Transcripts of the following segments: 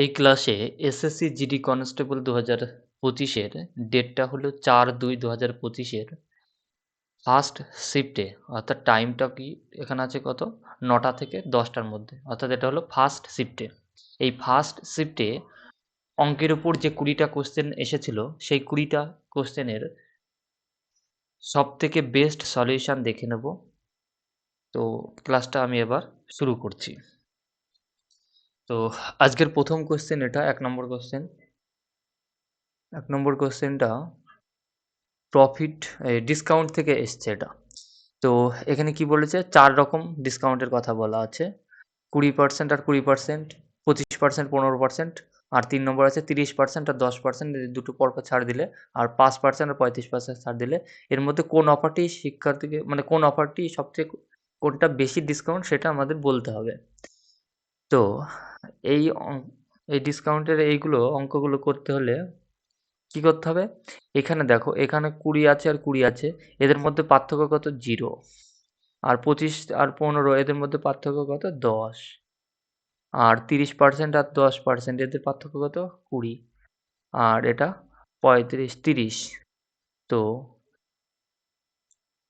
এই ক্লাসে SSC GD constable ২০২৫ এর ডেটটা হলো ৪/২/২০২৫ এর ফার্স্ট শিফটে অর্থাৎ টাইমটা কি এখানে আছে কত ৯টা থেকে ১০টার মধ্যে অর্থাৎ এটা হলো ফার্স্ট শিফটে। এই ফার্স্ট শিফটে অঙ্কের উপর যে ২০টা কোয়েশ্চেন এসেছিল সেই ২০টা কোয়েশ্চেনের সবথেকে বেস্ট সলিউশন দেখে নেব। তো ক্লাসটা আমি এবার শুরু করছি। তো আজকের প্রথম কোয়েশ্চেন এটা ১ নম্বর কোয়েশ্চেন। ১ নম্বর কোয়েশ্চেনটা প্রফিট ডিসকাউন্ট থেকে এসছে এটা। তো এখানে কি বলেছে ৪ রকম ডিসকাউন্টের কথা বলা আছে। ২০% আর ২০%, ২৫%, ১৫% আর ৩ নম্বর আছে ৩০% আর ১০% এই দুটো পরপর ছাড় দিলে আর ৫% আর ৩৫% ছাড় দিলে এর মধ্যে কোন অফারটি শিক্ষার্থীকে মানে কোন অফারটি সবচেয়ে কোনটা বেশি ডিসকাউন্ট সেটা আমাদের বলতে হবে। তো এই এই ডিসকাউন্টের এইগুলো অঙ্কগুলো করতে হলে কি করতে হবে? এখানে দেখো এখানে ২০ আছে আর ২০ আছে। এদের মধ্যে পার্থক্য কত? 0 আর ২৫ আর ১৫ এদের মধ্যে পার্থক্য কত? ১০ আর ৩০% আর ১০% এদের পার্থক্য কত? ২০ আর এটা ৩৫, ৩০ তো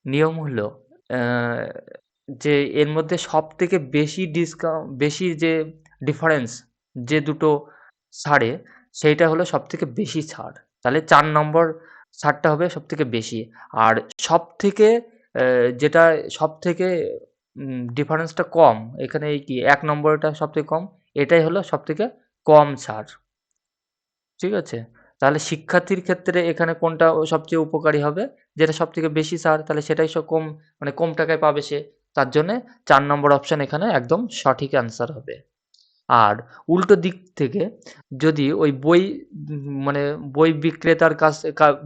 নিয়ম হলো অ্যা যে এর মধ্যে সবথেকে বেশি বেশি যে ডিফারেন্স যে দুটো ছাড়ে সেইটা হলো সবথেকে বেশি ছাড়। তাহলে ৪ নম্বর ছাড়টা হবে সবথেকে বেশি। আর সবথেকে অ্যা যেটা সবথেকে ডিফারেন্সটা কম এখানে এই কি ১ নম্বরটা সবথেকে কম, এটাই হলো সবথেকে কম ছাড়। ঠিক আছে? তাহলে শিক্ষার্থীর ক্ষেত্রে এখানে কোনটা সবচেয়ে উপকারী হবে? যেটা সবথেকে বেশি ছাড় তাহলে সেটাই কম মানে কম টাকায় পাবে সে। তার জন্যে ৪ নম্বর অপশন এখানে একদম সঠিক অ্যান্সার হবে। আর উল্টো দিক থেকে যদি ওই বই মানে বই বিক্রেতার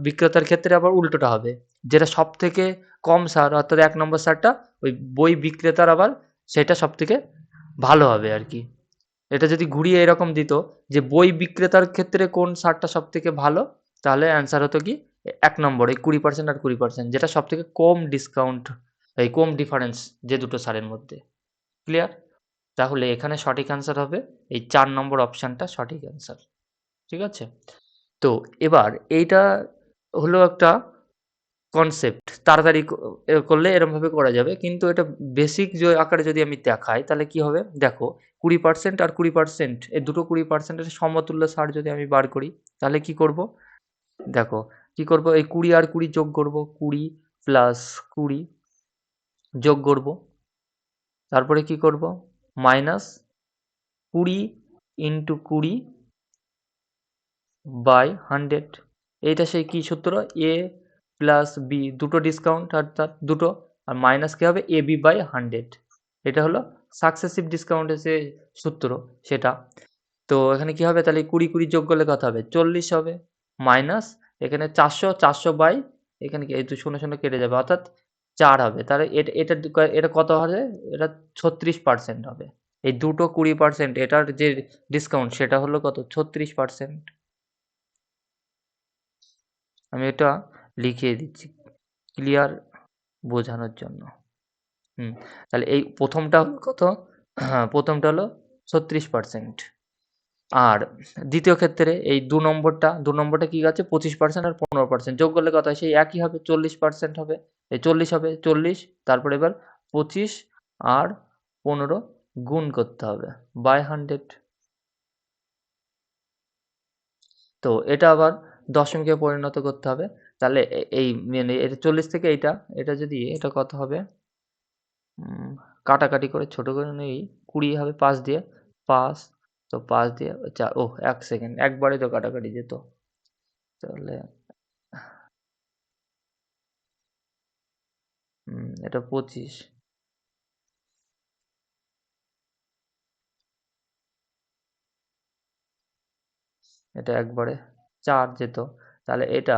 বিক্রেতার ক্ষেত্রে আবার উল্টোটা হবে। যেটা সবথেকে কম ছাড় অর্থাৎ ১ নম্বর ছাড়টা ওই বই বিক্রেতার আবার সেটা সবথেকে ভালো হবে আরকি। এটা যদি ঘুরিয়ে এরকম দিত যে বই বিক্রেতার ক্ষেত্রে কোন ছাড়টা সবথেকে ভালো তাহলে অ্যান্সার হতো কি ১ নম্বর এই ২০% আর ২০% যেটা সবথেকে কম ডিসকাউন্ট এই কম ডিফারেন্স যে দুটো ছাড়ের মধ্যে। ক্লিয়ার? তাহলে এখানে সঠিক অ্যান্সার হবে এই ৪ নম্বর অপশনটা সঠিক অ্যান্সার। ঠিক আছে? তো এবার এইটা হলো একটা কনসেপ্ট। তাড়াতাড়ি করলে এরমভাবে করা যাবে। কিন্তু এটা বেসিক যে আকারে যদি আমি দেখাই তাহলে কি হবে? দেখো ২০% আর ২০% এই দুটো ২০% এর সমতুল্য ছাড় যদি আমি বার করি তাহলে কি করব? দেখো কি করব? এই ২০ আর ২০ যোগ করব। ২০ প্লাস ২০ যোগ করব। তারপরে কি করব? মাইনাস ২০ ইন্টু ২০ বাই 100 এইটা সেই কি সূত্র? A প্লাস B দুটো ডিসকাউন্ট অর্থাৎ দুটো আর মাইনাস কি হবে? AB বাই 100 এটা হলো সাকসেসিভ ডিসকাউন্টের যে সূত্র সেটা। তো এখানে কি হবে? তাহলে ২০, ২০ যোগ করলে কত হবে? ৪০ হবে। মাইনাস এখানে ৪০০, ৪০০ বাই এখানে কি এই ০, ০ কেটে যাবে অর্থাৎ ৪ হবে। তাহলে এটা কত হবে? এটা ৩৬% হবে। এই দুটো ২০% এটার যে ডিসকাউন্ট সেটা হলো কত? ৩৬%। আমি এটা লিখিয়ে দিচ্ছি ক্লিয়ার বোঝানোর জন্য। তাহলে এই প্রথমটা হলো কত? হ্যাঁ, প্রথমটা হলো ৩৬% আর দ্বিতীয় ক্ষেত্রে এই ২ নম্বরটা কি আছে? ২৫% আর ১৫% যোগ করলে কত হয়? সেই একই হবে ৪০% হবে। এই ৪০ হবে ৪০ তারপরে এবার ২৫ আর ১৫ গুণ করতে হবে বাই 100 তো এটা আবার দশমিকে পরিণত করতে হবে। তাহলে এই মানে এটা ৪০ থেকে এটা যদি এটা কত হবে? উম কাটাকাটি করে ছোট করে নিই ২০ হবে ৫ দিয়ে। ৫ তো ৫ দিয়ে ৪ ওহ! ১ সেকেন্ড একবারেই তো কাটাকাটি যেত। তাহলে এটা ২৫ এটা একবারে ৪ যেত। তাহলে এটা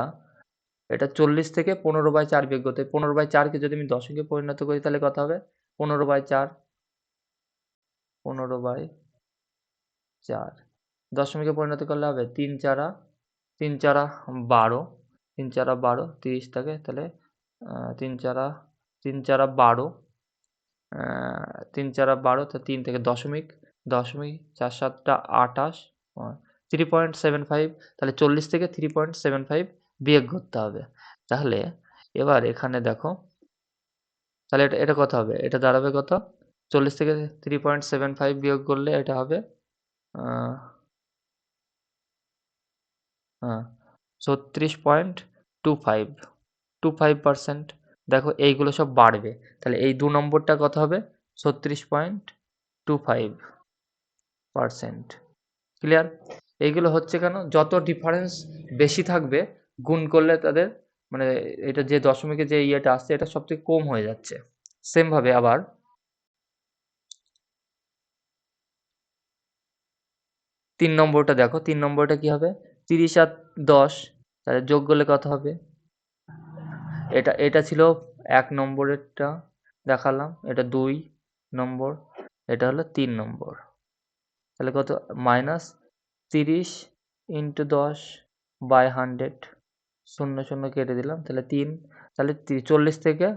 ৪০ থেকে ১৫/৪ বিয়োগ করতে হবে। ১৫/৪ কে যদি আমি দশমিকে পরিণত করি তাহলে কত হবে? ১৫/৪ ১৫/৪ দশমিকে পরিণত করলে হবে ৩ চারা ১২ ৩ চারা ১২ ৩০ থাকে তাহলে ৩ চারা ১২ ৩ চারা ১২ তো ৩ থেকে দশমিক, ৪ ৭ টা ২৮ 3.75, তাহলে 40 থেকে 3.75 বিয়োগ করতে হবে। তাহলে এবার এখানে দেখো, তাহলে এটা কত হবে? এটা দাঁড়াবে কত? 40 থেকে 3.75 বিয়োগ করলে এটা হবে আ আ 36.25, 25%। দেখো এইগুলো সব বাড়বে। তাহলে এই ২ নম্বরটা কত হবে? 36.25%। ক্লিয়ার? এইগুলো হচ্ছে কেন? যত ডিফারেন্স বেশি থাকবে, গুণ করলে তাদের মানে এটা যে দশমিকের যে ইয়েটা আসছে এটা সবথেকে কম হয়ে যাচ্ছে। সেম ভাবে আবার ৩ নম্বরটা দেখো, ৩ নম্বরটা কি হবে? ৩০ আর ১০, তাহলে যোগ করলে কত হবে? এটা ছিল ১ নম্বরেরটা দেখালাম, এটা ২ নম্বর, এটা হলো ৩ নম্বর। তাহলে কত? -৩০ * 10/100, ০, ০ কেটে দিলাম। তাহলে ৩, তাহলে ৪০ থেকে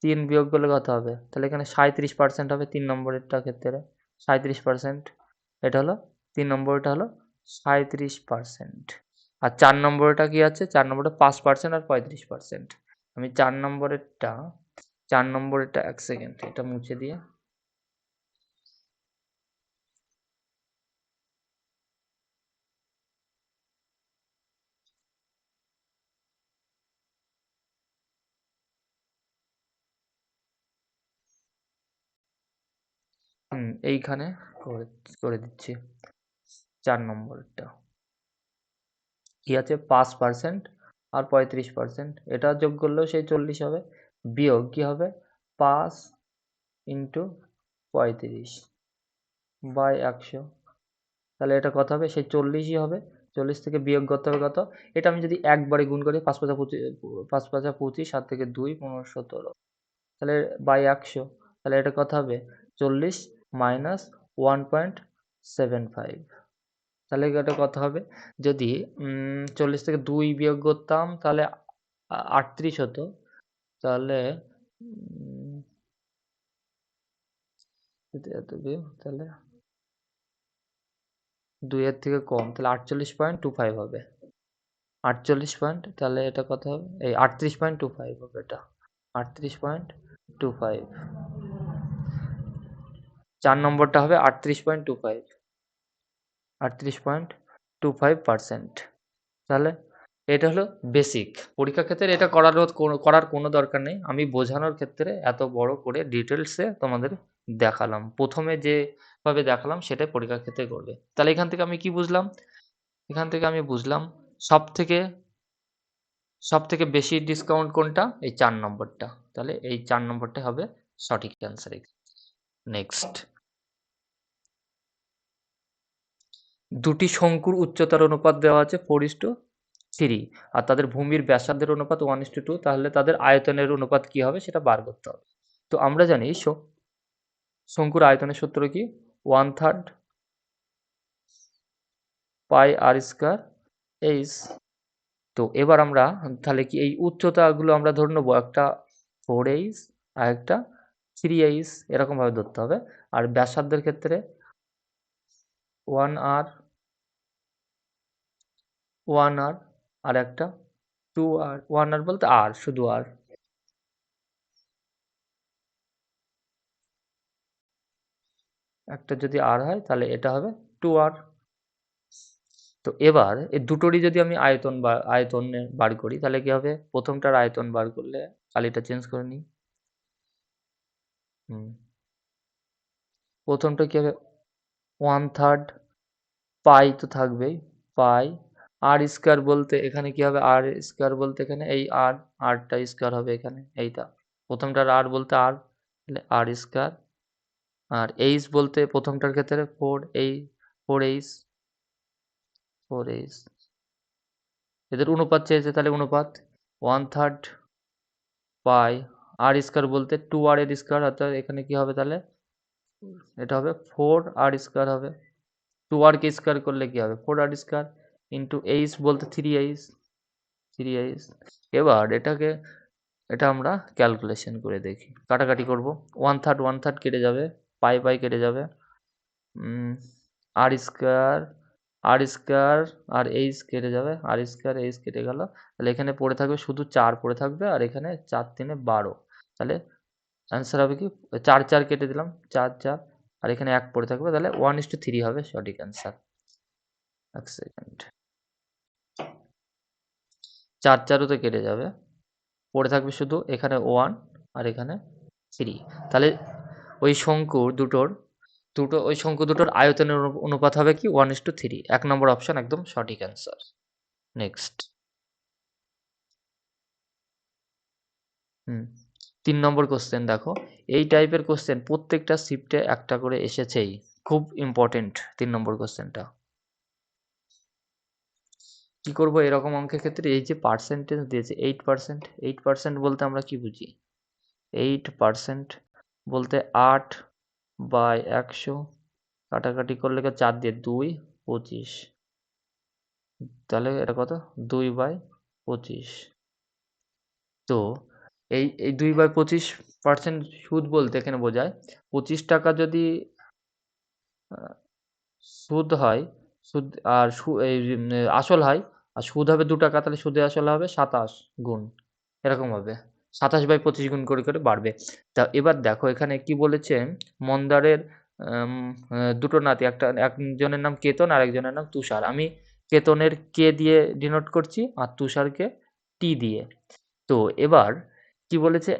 ৩ বিয়োগ করলে কত হবে? তাহলে এখানে ৩৭% হবে ৩ নম্বরেরটার ক্ষেত্রে। ৩৭%। এটা হলো ৩ নম্বরটা হলো ৩৭%। আর ৪ নম্বরটা কি আছে? ৪ নম্বরটা ৫% আর ৩৫%। আমি ৪ নম্বরেরটা ১ সেকেন্ড এটা মুছে দিয়ে এইখানে করে করে দিচ্ছি ৪ নম্বরেরটা। কি আছে? ৫% আর ৩৫%। এটা যোগ করলেও সেই ৪০ হবে। বিয়োগ কি হবে? ৫ * ৩৫/১০০। তাহলে এটা কত হবে? সেই ৪০ই হবে। ৪০ থেকে বিয়োগ করতে হবে কত? এটা আমি যদি একবারে গুণ করি ৫ ৫ ৫ ৫ ২৫, ৭ থেকে ২ ১৫ ১৭, তাহলে বাই ১০০, তাহলে এটা কত হবে? ৪০ মাইনাস 1.75, তাহলে এটা কত হবে? যদি ৪০ থেকে ২ বিয়োগ করতাম তাহলে ৩৮ হতো। তাহলে উম যদি এত বিয়োগ তাহলে ২ এর থেকে কম, তাহলে ৪৮.25 হবে। ৪৮ পয়েন্ট, তাহলে এটা কত হবে? এই ৩৮.25 হবে এটা। ৩৮.25। ৪ নম্বরটা হবে ৩৮.25, ৩৮.25%। তাহলে এটা হলো বেসিক। পরীক্ষার ক্ষেত্রে এটা করার কোনো দরকার নেই। আমি বোঝানোর ক্ষেত্রে এত বড় করে ডিটেইলসে তোমাদের দেখালাম। ১ম এ যেভাবে দেখালাম সেটাই পরীক্ষার ক্ষেত্রে করবে। তাহলে এখান থেকে আমি কি বুঝলাম? এখান থেকে আমি বুঝলাম সবথেকে সবথেকে বেশি ডিসকাউন্ট কোনটা? এই ৪ নম্বরটা। তাহলে এই ৪ নম্বরটাই হবে সঠিক অ্যান্সার নেক্সট। দুটি শঙ্কুর উচ্চতার অনুপাত দেওয়া আছে 4:3 আর তাদের ভূমির ব্যাসার্ধের অনুপাত 1:2, তাহলে তাদের আয়তনের অনুপাত কি হবে সেটা বার করতে হবে। তো আমরা জানি শঙ্কুর আয়তনের সূত্র কি? 1/3 পাই আর স্কয়ার এইচ। তো এবার আমরা তাহলে কি এই উচ্চতাগুলো আমরা ধরে নেব, একটা 4h আর একটা 3h এরকম ভাবে ধরতে হবে। আর ব্যাসার্ধের ক্ষেত্রে 1r, 1r আর একটা 2r, 1r বলতে r, শুধু r। একটা যদি r হয় তাহলে এটা হবে 2r। তো এবার এই দুটোরই যদি আমি আয়তনে বার করি তাহলে কি হবে? প্রথমটার আয়তন বার করলে কালিটা চেঞ্জ করে নিই। হুম। প্রথমটা কি হবে? 1/3 পাই তো থাকবেই, পাই আর স্কয়ার বলতে এখানে কি হবে? আর স্কয়ার বলতে এখানে এই টা স্কয়ার হবে এখানে এইটা। প্রথমটার আর বলতে আর, তাহলে আর স্কয়ার। আর এইচ বলতে প্রথমটার ক্ষেত্রে 4h, 4h। এদের অনুপাত চেয়েছে, তাহলে অনুপাত 1/3 পাই আর স্কয়ার বলতে 2r এর স্কয়ার, অর্থাৎ এখানে কি হবে তাহলে? এটা হবে 4r স্কয়ার হবে। 2r কে স্কয়ার করলে কি হবে? 4r স্কয়ার ইন্টু h বলতে 3h, 3h। এবার এটা আমরা ক্যালকুলেশন করে দেখি। কাটাকাটি করব। 1/3 1/3 কেটে যাবে, পাই কেটে যাবে। আর স্কয়ার আর স্কোয়ার আর এইচ কেটে যাবে, আর স্কোয়ার এইচ কেটে গেল, তাহলে এখানে পড়ে থাকবে শুধু 4 পড়ে থাকবে, আর এখানে 4 3 12, তাহলে অ্যান্সার হবে কি 4 4 কেটে দিলাম, 4 4, আর এখানে 1 পড়ে থাকবে, তাহলে 1:3 হবে সঠিক অ্যান্সার। এক সেকেন্ড, 4 4ও তো কেটে যাবে, পড়ে থাকবে শুধু এখানে 1 আর এখানে 3, তাহলে ওই শঙ্কু দুটোর ওই শঙ্কু দুটোর আয়তনের অনুপাত হবে কি 1:3। 1 নম্বর অপশন একদম সঠিক অ্যান্সার। নেক্সট। 3 নম্বর কোশ্চেন দেখো, এই টাইপের কোশ্চেন প্রত্যেকটা শিফটে একটা করে এসেছেই, খুব ইম্পর্টেন্ট 3 নম্বর কোশ্চেনটা। কি করব এরকম অঙ্কের ক্ষেত্রে? এই যে পার্সেন্টেজ দিয়েছে 8%, 8% বলতে আমরা কি বুঝি? 8% বলতে 8/100, কাটাকাটি করলে 4 দিয়ে 2 25, তাহলে এটা কত? 2/25। তো এই 2/25% সুদ বলতে এখানে বোঝায় 25 টাকা যদি আহ, সুদ হয়, সুদ আর আসল হয়, আর সুদ হবে 2 টাকা, তাহলে সুদে আসল হবে 27 গুণ, এরকম হবে 27/25 গুণ করে করে বাড়বে। তা এবার দেখো এখানে কি বলেছে, মন্দারের দুটো নাতি, একজনের নাম কেতন আর একজনের নাম তুষার। আমি কেতনের কে দিয়ে ডিনোট করছি আর তুষারকে টি দিয়ে। তো এবার কি বলেছে,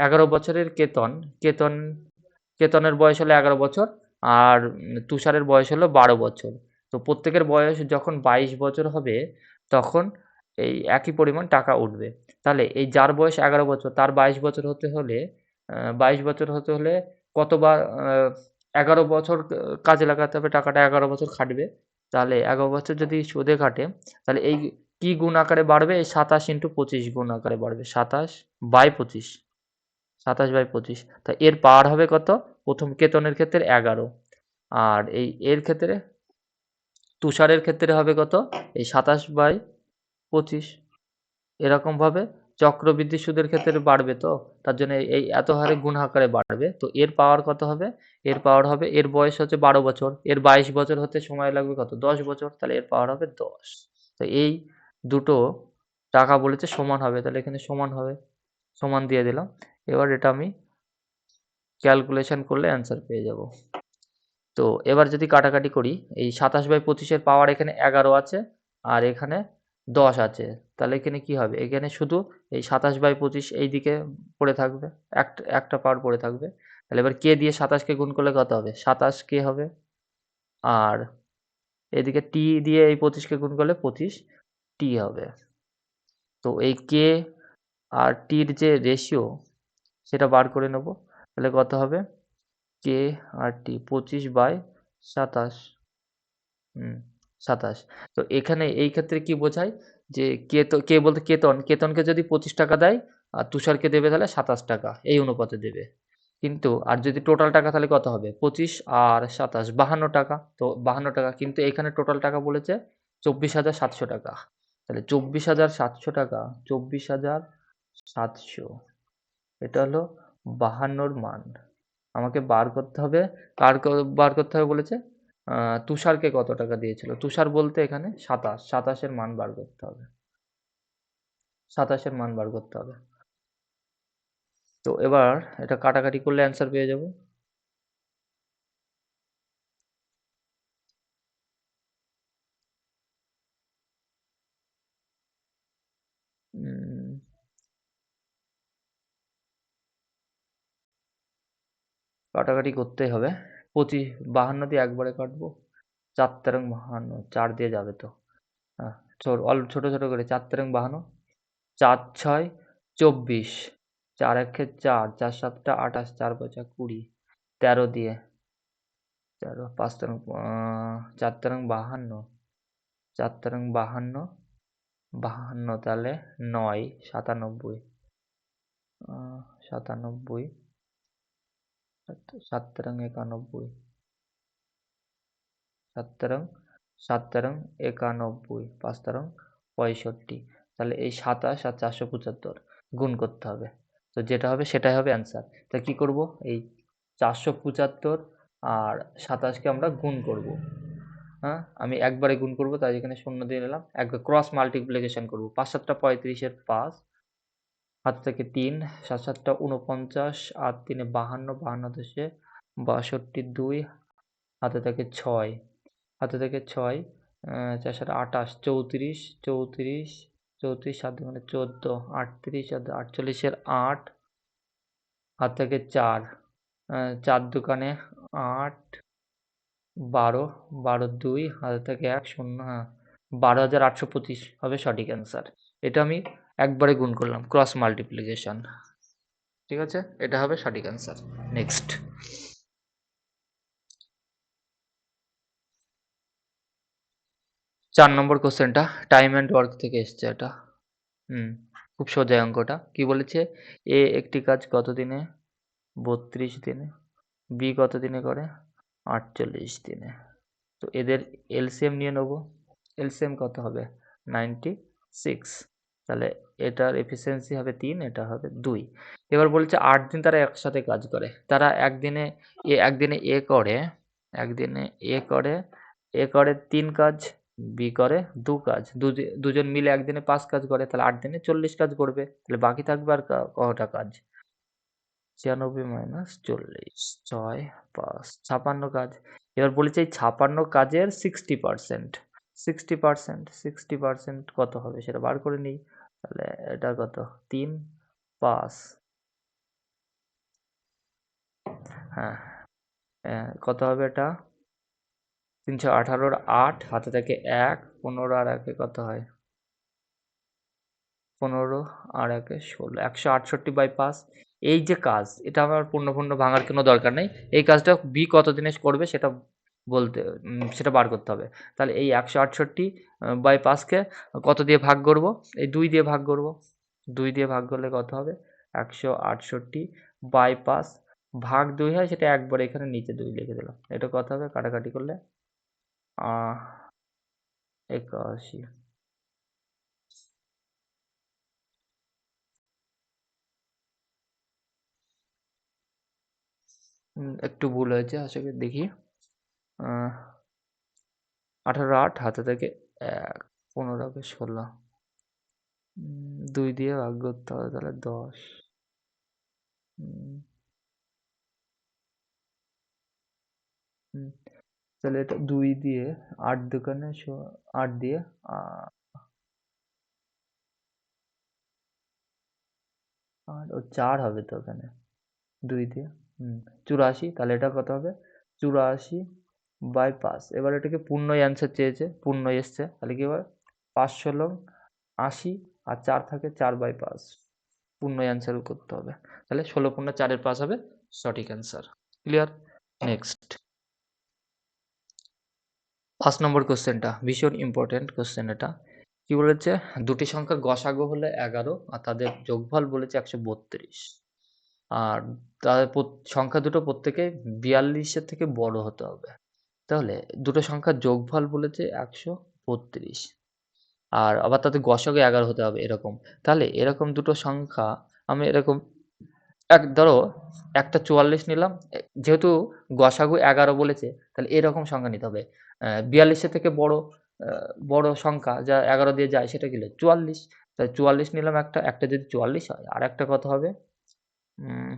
11 বছরের কেতন, কেতন কেতনের বয়স হলো 11 বছর, আর তুষারের বয়স হলো 12 বছর। তো প্রত্যেকের বয়স যখন 22 বছর হবে, তখন এই একই পরিমাণ টাকা উঠবে। তাহলে এই যার বয়স 11 বছর তার 22 বছর হতে হলে, 22 বছর হতে হলে কতবার 11 বছর কাজে লাগাতে হবে, টাকাটা 11 বছর খাটবে। তাহলে 11 বছর যদি সুদে খাটে, তাহলে এই কি গুণ আকারে বাড়বে? এই 27 ইন্টু 25 গুণ আকারে বাড়বে, 27/25, 27/25। তা এর পাওয়ার হবে কত? প্রথম কেতনের ক্ষেত্রে 11, আর এর ক্ষেত্রে তুষারের ক্ষেত্রে হবে কত? এই 27/25। এরকম ভাবে চক্রবৃদ্ধি সুদের ক্ষেত্রে বাড়বে, তো তার জন্য এই এত হারে গুণ আকারে বাড়বে। তো এর পাওয়ার কত হবে? এর পাওয়ার হবে, এর বয়স হচ্ছে 12 বছর, এর 22 বছর হতে সময় লাগবে কত? 10 বছর, তাহলে এর পাওয়ার হবে 10। তো এই দুটো টাকা বলেছে সমান হবে, তাহলে এখানে সমান হবে, সমান দিয়ে দিলাম। এবার এটা আমি ক্যালকুলেশন করলে অ্যান্সার পেয়ে যাব। তো এবার যদি কাটাকাটি করি, এই 27/25 এর পাওয়ার এখানে 11 আছে, আর এখানে 10 আছে, তাহলে এখানে কি হবে? এখানে শুধু এই 27/25 এইদিকে পড়ে থাকবে, একটা পাওয়ার পড়ে থাকবে। তাহলে এবার কে দিয়ে 27 কে গুণ করলে কত হবে? 27 কে হবে, আর এদিকে টি দিয়ে এই 25 কে গুণ করলে 25 টি হবে। তো এই কে আর টির যে রেশিও, সেটা বার করে নেব। তাহলে কত হবে? কে আর টি 25/27, 27। তো এখানে এই ক্ষেত্রে কি বোঝায়, যে কে বলতে কেতনকে যদি 25 টাকা দেয়, আর তুষারকে দেবে তাহলে 27 টাকা, এই অনুপাতে দেবে। কিন্তু আর যদি টোটাল টাকা তাহলে কত হবে? 25 আর 27 52 টাকা, তো 52 টাকা, কিন্তু এখানে টোটাল টাকা বলেছে 24,700 টাকা। তাহলে 24,700 টাকা, 24,700, এটা হলো 52র মান। আমাকে বার করতে হবে, বার করতে হবে বলেছে, তুষারকে কত টাকা দিয়েছিল? তুষার বলতে এখানে 27, 27 এর মান বার করতে হবে, 27 এর মান বার করতে হবে। তো এবার এটা কাটাকাটি করলে অ্যান্সার পেয়ে যাব। উম, কাটাকাটি করতেই হবে। 52 দিয়ে একবারে কাটবো, 4 তেরং 52, 4 দিয়ে যাবে তো, হ্যাঁ, অল্প ছোট ছোট করে, 4 তেরং 52, 4 6 24, 4 1 4, 4 7 28, 4 5 20, 13 দিয়ে 13, 4 তেরং 52, 4 তেরং 52, 52, তাহলে 9 97, 97, 7 তেরং 91, 7 তেরং 91, 5 তেরং 65, তাহলে এই 27 আর 475 গুণ করতে হবে। তো যেটা হবে সেটাই হবে অ্যান্সার। তা কি করব? এই 475 আর 27কে আমরা গুণ করব। হ্যাঁ, আমি একবারে গুণ করব, তাই এখানে 0 দিয়ে নিলাম। একবার ক্রস মাল্টিপ্লিকেশন করব। ৫ ৭ টা ৩৫ এর ৫, হাতে থাকে ৩, ৭ ৭ টা ৪৯, ৮ ৩ এ ৫২, ৫২ দশে ৬২, ২, হাতে থাকে ৬, হাতে থাকে ৬, ৪ ৭ ২৮, ৩৪, ৩৪, ৩৪, ৭ দুগুণে ১৪, ৩৮ আর ৪৮ এর ৮, হাতে থাকে ৪, ৪ দোকানে ৮, ১২, ১২ ২, হাতে থাকে ১ শূন্য, হ্যাঁ, ১২,৮২৫ হবে সঠিক অ্যান্সার। এটা আমি একবারে গুণ করলাম, ক্রস মাল্টিপ্লিকেশন। ঠিক আছে? এটা হবে সঠিক অ্যান্সার। নেক্সট। ৪ নম্বর কোয়েশ্চেনটা টাইম অ্যান্ড ওয়ার্ক থেকে এসছে এটা। হুম, খুব সোজা এই অঙ্কটা। কি বলেছে? A একটি কাজ কত দিনে? ৩২ দিনে। B কত দিনে করে? ৪৮ দিনে। তো এদের এলসিএম নিয়ে নেব। এলসিএম কত হবে? 96। তাহলে এটার এফিসিয়েন্সি হবে ৩, এটা হবে ২। এবার বলছে ৮ দিন তারা একসাথে কাজ করে। তারা একদিনে একদিনে A করে ৩ কাজ, B করে ২ কাজ। দুজন মিলে একদিনে ৫ কাজ করে। তাহলে ৮ দিনে ৪০ কাজ করবে। তাহলে বাকি থাকবে আর কটা কাজ? ৯৬ মাইনাস ৪০, ৬, ৫, ৫৬ কাজ। এবার বলেছে এই ৫৬ কাজের 60%, 60% কত হবে সেটা বার করে নিই। তাহলে এটা কত? ৩, ৫, হ্যাঁ, কত হবে এটা? ৩১৮ র ৮, হাতে থাকে ১, ১৫ আর ১ এ কত হয়? ১৫ আর ১ এ ১৬, ১৬৮/৫। এই যে কাজ, এটা আমার পূর্ণ ভাঙার কোনো দরকার নেই। এই কাজটা B কত দিনে করবে সেটা বলতে সেটা বার করতে হবে। তাহলে এই ১৬৮/৫ কে কত দিয়ে ভাগ করব? এই ২ দিয়ে ভাগ করব। ২ দিয়ে ভাগ করলে কত হবে? ১৬৮/৫ ভাগ ২ হয়, সেটা একবারে এখানে নিচে ২ লিখে দিলাম। এটা কত হবে কাটাকাটি করলে? আহ ৮১। একটু ভুল হয়েছে, আশা করি দেখি। আহ ১৮/৮, হাতে থেকে ১, ১৫ কে ১৬, ২ দিয়ে ভাগ করতে হবে, তাহলে ১০। উম, হুম, তাহলে এটা ২ দিয়ে ৮ দোকানে ৮ দিয়ে আ ৮ ও ৪ হবে তো এখানে। ২ দিয়ে ৮৪, তাহলে এটা কত হবে? ৮৪/৫। এবার এটাকে পূর্ণই অ্যান্সার চেয়েছে, পূর্ণই এসছে। তাহলে কি হবে? ৫ ষোল ৮০ আর ৪ থাকে ৪/৫। পূর্ণই অ্যান্সার করতে হবে। তাহলে ১৬ পূর্ণ ৪ এর ৫ হবে সঠিক অ্যান্সার। ক্লিয়ার? নেক্সট। ৫ নম্বর কোয়েশ্চেনটা ভীষণ ইম্পোর্টেন্ট কোয়েশ্চেন এটা। কি বলেছে? দুটি সংখ্যার গসাগু হলো ১১ আর তাদের যোগফল বলেছে ১৩২। আর তাদের সংখ্যা দুটো প্রত্যেকে ৪২ এর থেকে বড় হতে হবে। তাহলে দুটো সংখ্যার যোগফল বলেছে ১৩২। আর আবার তাদের গসাগু ১১ হতে হবে এরকম। তাহলে এরকম দুটো সংখ্যা আমি এরকম ধরো একটা ৪৪ নিলাম। যেহেতু গসাগু ১১ বলেছে, তাহলে এরকম সংখ্যা নিতে হবে। ৪২ এর থেকে বড় সংখ্যা যা ১১ দিয়ে যায় সেটা কি হলো? ৪৪। তাহলে ৪৪ নিলাম একটা, একটা যদি ৪৪ হয়, আরেকটা কত হবে? উম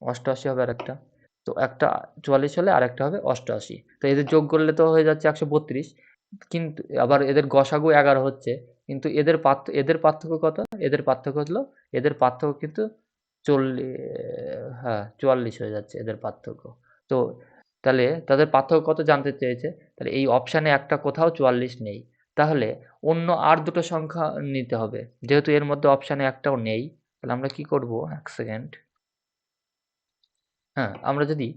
৮৮ হবে আরেকটা। তো একটা ৪৪ হলে আরেকটা হবে ৮৮। তো এদের যোগ করলে তো হয়ে যাচ্ছে ১৩২। কিন্তু আবার এদের গসাগু ১১ হচ্ছে। কিন্তু এদের পার্থক্য কত? এদের পার্থক্য হলো, এদের পার্থক্য কিন্তু হ্যাঁ, ৪৪ হয়ে যাচ্ছে এদের পার্থক্য। তো তাহলে তাদের পার্থক্য কত জানতে চেয়েছে। তাহলে এই অপশানে একটা কোথাও ৪৪ নেই। তাহলে অন্য আর দুটো সংখ্যা নিতে হবে। যেহেতু এর মধ্যে অপশানে একটাও নেই, তাহলে আমরা কি করব? ১ সেকেন্ড। হ্যাঁ, আমরা যদি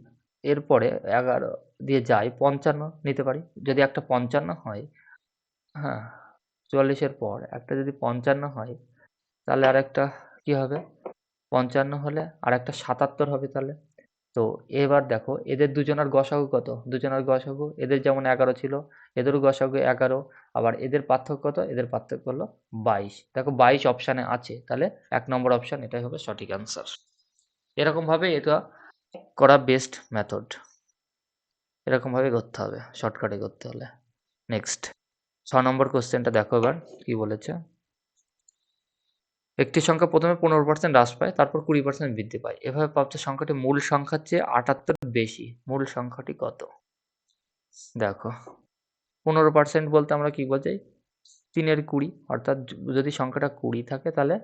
এরপরে ১১ দিয়ে যাই, ৫৫ নিতে পারি। যদি একটা ৫৫ হয়, হ্যাঁ, ৪৪ এর পর একটা যদি ৫৫ হয়, তাহলে আরেকটা কি হবে? ৫৫ হলে আরেকটা ৭৭ হবে তাহলে। তো এবার দেখো এদের দুজনার গসাগু কত? দুজনার গসাগু এদের যেমন ১১ ছিল, এদেরও গসাগু ১১। আবার এদের পার্থক্য কত? এদের পার্থক্য হলো ২২। দেখো ২২ অপশানে আছে। তাহলে ১ নম্বর অপশান এটাই হবে সঠিক অ্যান্সার। এরকমভাবে এটা করা বেস্ট মেথড। এরকমভাবে করতে হবে শর্টকাটে করতে হলে। নেক্সট 6 নম্বর কোয়েশ্চেনটা দেখো এবার কি বলেছে? একটি সংখ্যা প্রথমে 15% হ্রাস পায়, তারপর 20% বৃদ্ধি পায়। এভাবে প্রাপ্ত সংখ্যাটি মূল সংখ্যার চেয়ে 78 বেশি। মূল সংখ্যাটি কত? দেখো 15% বলতে আমরা কি বোঝাই? 3 এর 20 অর্থাৎ যদি সংখ্যাটা 20 থাকে তাহলে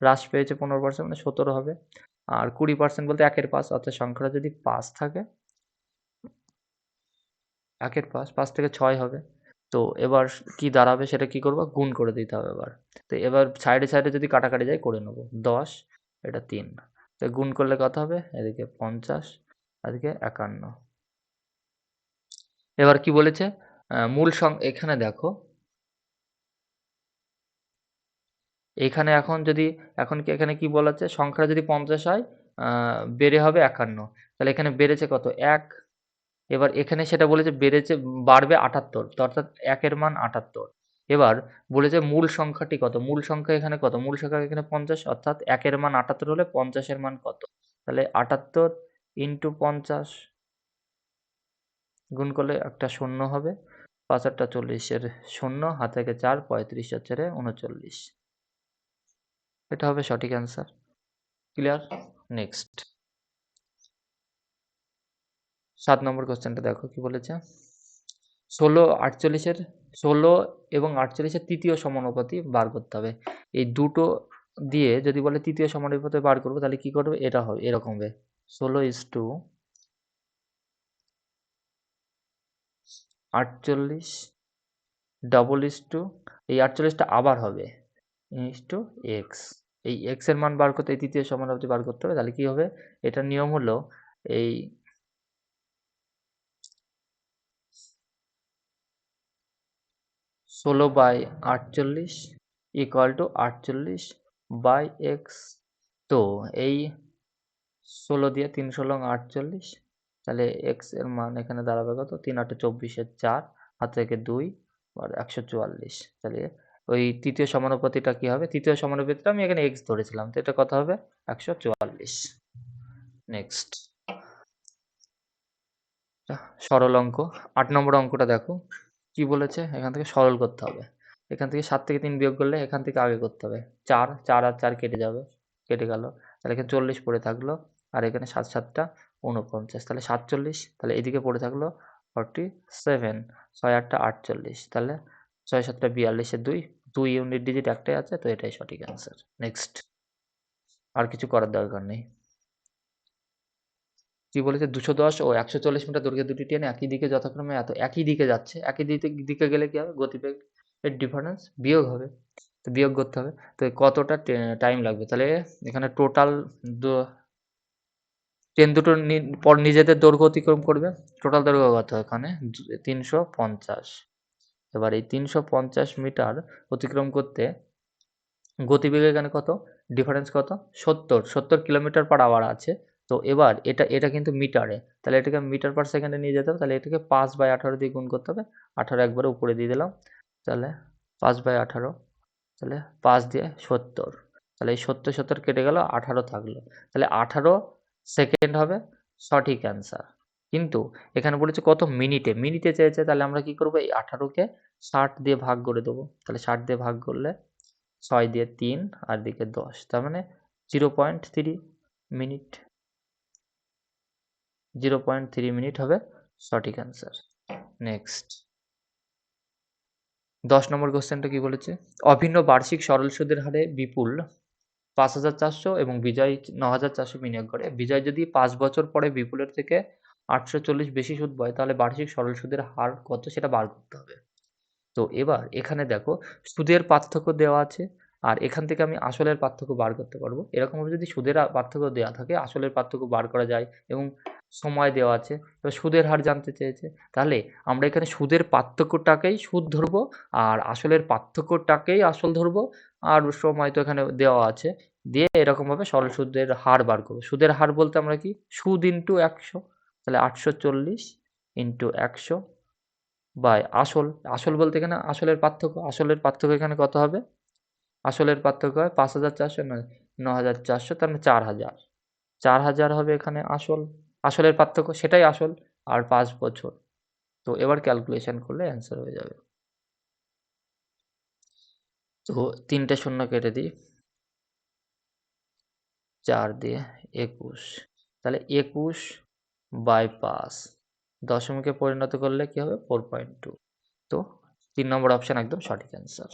হ্রাস পেয়েছে 15% মানে 17 হবে। আর 20% বলতে 1 এর 5 অর্থাৎ সংখ্যাটা যদি 5 থাকে 1 এর 5 থেকে 6 হবে। তো এবার কি দাঁড়াবে সেটা কি করব? গুণ করে দিতে হবে এবার। তো এবার সাইডে যদি কাটাকাটি যায় করে নেব। 10 এটা 3। তো গুণ করলে কত হবে? এদিকে 50 এদিকে 51। এবার কি বলেছে? মূল এখানে দেখো, এখানে কি বলা আছে? সংখ্যাটা যদি 50 হয় আ বেড়ে হবে 51। তাহলে এখানে বেড়েছে কত? 1। এবার এখানে সেটা বলেছে বাড়বে 78 অর্থাৎ 1 এর মান 78। এবার বলেছে মূল সংখ্যাটি কত? মূল সংখ্যা এখানে কত? মূল সংখ্যা এখানে 50 অর্থাৎ 1 এর মান 78 হলে 50 এর মান কত? তাহলে 78 ইন্টু 50 গুণ করলে একটা শূন্য হবে। ৫ ৮ ৪০ এর শূন্য, হাতে থেকে ৪, ৩৫ আর ৪ ৩৯। এটা হবে সঠিক অ্যান্সার। ক্লিয়ার? নেক্সট ৭ নম্বর কোয়েশ্চেনটা দেখো কি বলেছে? ১৬ এবং ৪৮ এর তৃতীয় সমানুপাতি বার করতে হবে। এই দুটো দিয়ে যদি বলে তৃতীয় সমানুপাতি বার করব তাহলে কি করবে? এটা হবে এরকম হবে ১৬:৪৮ ডবল ইজটু এই ৪৮ টা আবার হবে ইজটু এক্স। এই এক্স এর মান বার করতে এই তৃতীয় সমানুপাতি বার করতে হবে। তাহলে কি হবে? এটার নিয়ম হলো এই ১৬/৪৮ = ৪৮/x। তো এই ১৬ দিয়ে ৩ ষোলং ৪৮। তাহলে x এর মান এখানে দাঁড়াবে কত? ৩ ৮ ২৪ এর ৪, হাত থেকে ২ আর ১৪৪। তাহলে ওই তৃতীয় সমানুপাতিটা কি হবে? তৃতীয় সমানুপাতিটা আমি এখানে x ধরেছিলাম। তো এটা কত হবে? ১৪৪। নেক্সট সরল অঙ্ক ৮ নম্বর অঙ্কটা দেখো। কি বলেছে? এখান থেকে সরল করতে হবে। এখান থেকে ৭ থেকে ৩ বিয়োগ করলে এখান থেকে আগে করতে হবে। ৪ আর ৪ কেটে যাবে। কেটে গেল। তাহলে এখানে ৪০ পড়ে থাকলো। আর এখানে ৭ ৭ ৪৯। তাহলে ৪৭। তাহলে এদিকে পড়ে থাকলো 47। ৬ ৮ ৪৮। তাহলে ৬ ৭ ৪২ এর ২। ২ ইউনিট ডিজিট একটাই আছে। তো এটাই সঠিক অ্যান্সার। নেক্সট আর কিছু করার দরকার নেই। কি বলেছে? ২১০ ও ১৪০ মিটার দৈর্ঘ্যের দুটি ট্রেন একই দিকে যথাক্রমে একই দিকে যাচ্ছে। একই দিকে গেলে কি হবে? গতিবেগের ডিফারেন্স বিয়োগ হবে। তো বিয়োগ করতে হবে। তো কতটা টাইম লাগবে? তাহলে এখানে টোটাল দ ট্রেন দুটো নিজেদের দৈর্ঘ্য অতিক্রম করবে। টোটাল দৈর্ঘ্য কত এখানে? ৩৫০। এবার এই ৩৫০ মিটার অতিক্রম করতে গতিবেগ এখানে কত? ডিফারেন্স কত? ৭০ কিলোমিটার/আওয়ার আছে। তো এবার এটা কিন্তু মিটারে। তাহলে এটাকে মিটার পার সেকেন্ডে নিয়ে যেতে হবে। তাহলে এটাকে ৫/১৮ দিয়ে গুণ করতে হবে। ১৮ একবারে উপরে দিয়ে দিলাম। তাহলে ৫/১৮ তাহলে ৫ দিয়ে ৭০। তাহলে এই ৭০ কেটে গেল, ১৮ থাকলো। তাহলে ১৮ সেকেন্ড হবে সঠিক অ্যান্সার। কিন্তু এখানে বলেছে কত? মিনিটে। মিনিটে চেয়েছে তাহলে আমরা কি করব? এই ১৮ কে ৬০ দিয়ে ভাগ করে দেব। তাহলে ৬০ দিয়ে ভাগ করলে ৬ দিয়ে ৩ আর এদিকে ১০। তার মানে 0.3 মিনিট। 0.3 মিনিট হবে সঠিক অ্যান্সার। নেক্সট ১০ নম্বর কোয়েশ্চেনটা কি বলেছে? অভিন্ন বার্ষিক সরল সুদের হারে বিপুল ৫,৪০০ এবং বিজয় ৯,৪০০ বিনিয়োগ করে। বিজয় যদি ৫ বছর পরে বিপুলের থেকে ৮৪০ বেশি সুদ পায় তাহলে বার্ষিক সরল সুদের হার কত সেটা বার করতে হবে। তো এবার এখানে দেখো সুদের পার্থক্য দেওয়া আছে। আর এখান থেকে আমি আসলের পার্থক্য বার করতে পারবো। এরকমভাবে যদি সুদের পার্থক্য দেওয়া থাকে, আসলের পার্থক্য বার করা যায় এবং সময় দেওয়া আছে। এবার সুদের হার জানতে চেয়েছে। তাহলে আমরা এখানে সুদের পার্থক্যটাকেই সুদ ধরবো, আর আসলের পার্থক্যটাকেই আসল ধরবো। আর সময় তো এখানে দেওয়া আছে। দিয়ে এরকমভাবে সরল সুদের হার বার করব। সুদের হার বলতে আমরা কি? সুদ ইনটু ১০০। তাহলে ৮৪০ ইনটু ১০০ বাই আসল। আসল বলতে এখানে আসলের পার্থক্য। আসলের পার্থক্য এখানে কত হবে? আসলের পার্থক্য হয় ৫,৪০০ নয় ৯,৪০০ তার মানে ৪,০০০। ৪,০০০ হবে এখানে আসল। আসলের পার্থক্য সেটাই আসল। আর ৫ বছর। তো এবার ক্যালকুলেশন করলে অ্যান্সার হয়ে যাবে। তো 3টে শূন্য কেটে দিই 4 দিয়ে 21, তাহলে 21/5 দশমিকে পরিণত করলে কি হবে 4.2। তো 3 নম্বর অপশন একদম সঠিক অ্যান্সার।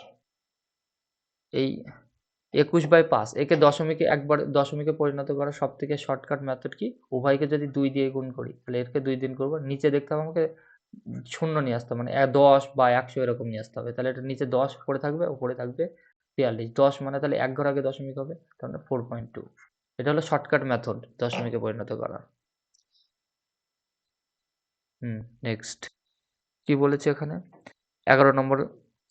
এই 21/5 একে দশমিকে একবার দশমিকে পরিণত করার সবথেকে শর্টকাট মেথড কি? উভয়কে যদি 2 দিয়ে গুণ করি, তাহলে এরকে 2 দিয়ে করব। নিচে দেখতে হবে আমাকে শূন্য নিয়ে আসতে হবে, মানে 10 বা 100 এরকম নিয়ে আসতে হবে। তাহলে এটা নিচে 10 পড়ে থাকবে, উপরে থাকবে 43। 10 মানে তাহলে এক ঘর আগে দশমিক হবে, তাহলে 4.2। এটা হলো শর্টকাট মেথড দশমিকে পরিণত করার। নেক্সট কি বলেছে এখানে? 11 নম্বর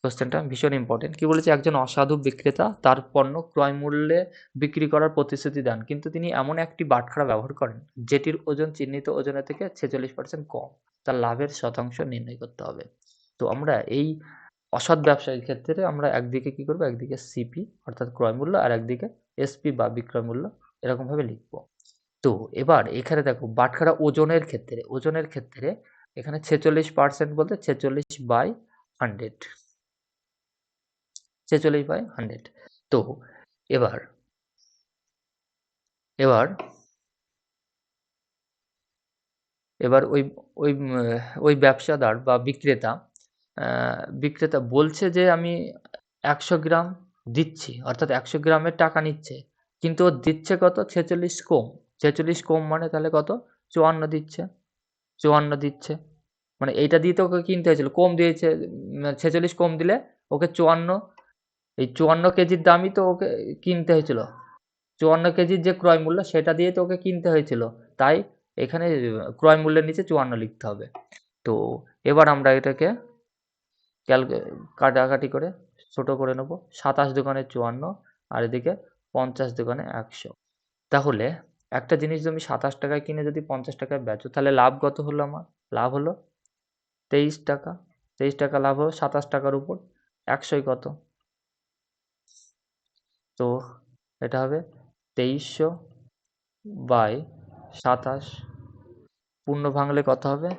কোয়েশ্চেনটা ভীষণ ইম্পোর্টেন্ট। কি বলেছে? একজন অসাধু বিক্রেতা তার পণ্য ক্রয় মূল্যে বিক্রি করার প্রতিশ্রুতি দেন। কিন্তু তিনি এমন একটি বাটখারা ব্যবহার করেন, যেটির ওজন চিহ্নিত ওজনের থেকে 46% কম। তার লাভের শতাংশ নির্ণয় করতে হবে। তো আমরা এই অসৎ ব্যবসায়ীর ক্ষেত্রে আমরা একদিকে কি করব? একদিকে সিপি অর্থাৎ ক্রয় মূল্য, আর একদিকে এসপি বা বিক্রয় মূল্য এরকমভাবে লিখব। তো এবার এখানে দেখো বাটখারা ওজনের ক্ষেত্রে এখানে 46% বলতে 46/100, 46/100। তো এবার এবার এবার ওই ব্যবসাদার বা বিক্রেতা বলছে যে আমি 100 গ্রাম দিচ্ছি, অর্থাৎ 100 গ্রামের টাকা নিচ্ছে। কিন্তু ও দিচ্ছে কত? 46 কম। 46 কম মানে তাহলে কত? 54 দিচ্ছে। 54 দিচ্ছে। মানে এইটা দিয়ে তো ওকে কিনতে হয়েছিল। কম দিয়েছে, 46 কম দিলে ওকে 54, এই 54 কেজির দামই তো ওকে কিনতে হয়েছিল। 54 কেজির যে ক্রয় মূল্য সেটা দিয়ে তো ওকে কিনতে হয়েছিল। তাই এখানে ক্রয় মূল্যের নিচে 54 লিখতে হবে। তো এবার আমরা এটাকে ক্যালকে কাটাকাটি করে ছোট করে নেব। 27 দোকানে 54 আর এদিকে 50 দোকানে 100। তাহলে একটা জিনিস তুমি 27 টাকায় কিনে যদি 50 টাকায় বেচো, তাহলে লাভ কত হলো আমার? লাভ হলো 23 টাকা। 23 টাকা লাভ হলো 27 টাকার উপর 100 কত? তো এটা হবে 2300/27। পূর্ণ ভাঙলে কত হবে?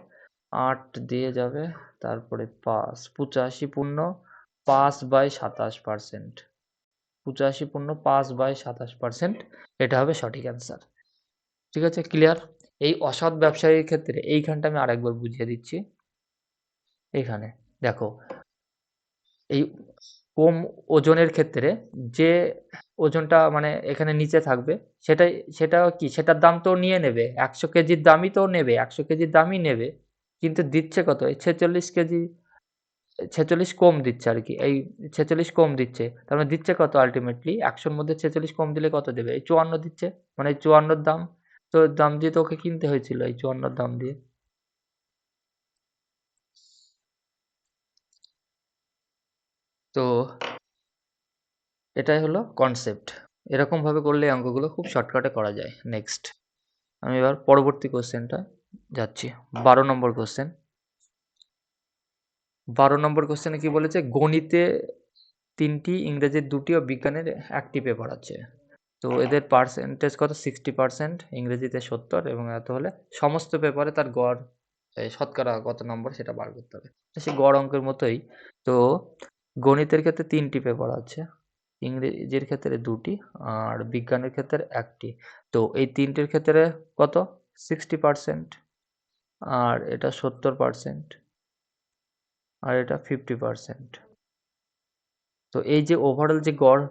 8 দিয়ে যাবে, তারপরে 5, 85 পূর্ণ 5/27%। 85 পূর্ণ 5/27%, এটা হবে সঠিক অ্যান্সার। ঠিক আছে, ক্লিয়ার? এই অসৎ ব্যবসায়ীর ক্ষেত্রে এইখানটা আমি আরেকবার বুঝিয়ে দিচ্ছি। এখানে দেখো, এই কম ওজনের ক্ষেত্রে যে ওজনটা মানে এখানে নিচে থাকবে, সেটা কি? সেটার দাম তো নিয়ে নেবে। 100 কেজির দামই তো নেবে। 100 কেজির দামই নেবে। কিন্তু দিচ্ছে কত? এই 46 কেজি, 46 কম দিচ্ছে আরকি। এই 46 কম দিচ্ছে। তার মানে দিচ্ছে কত আল্টিমেটলি? ১০০ র মধ্যে 46 কম দিলে কত দেবে? এই 54 দিচ্ছে। মানে এই 54 র দাম। তো দাম দিয়ে তো ওকে কিনতে হয়েছিল এই 54 র দাম দিয়ে। তো এটাই হলো কনসেপ্ট। এরকমভাবে করলে এই অঙ্কগুলো খুব শর্টকাটে করা যায়। নেক্সট আমি এবার পরবর্তী কোয়েশ্চেনটা যাচ্ছি। ১২ নম্বর কোয়েশ্চেন। ১২ নম্বর কোয়েশ্চেনে কি বলেছে? গণিতে ৩ টি, ইংরেজির ২ টি ও বিজ্ঞানের ১ টি পেপার আছে। তো এদের পার্সেন্টেজ কত? 60%, ইংরেজিতে 70 এবং এত হলে সমস্ত পেপারে তার গড় শতকরা কত নম্বর সেটা বার করতে হবে। তো সেই গড় অঙ্কের মতোই। তো গণিতের ক্ষেত্রে ৩ টি পেপার আছে। ইংরেজির ক্ষেত্রে ২ টি আর বিজ্ঞানের ক্ষেত্রে ১ টি। তো এই ৩ টির ক্ষেত্রে কত? 60% আর এটা 70% আর এটা 50%। তো এই যে ওভারঅল যে গড়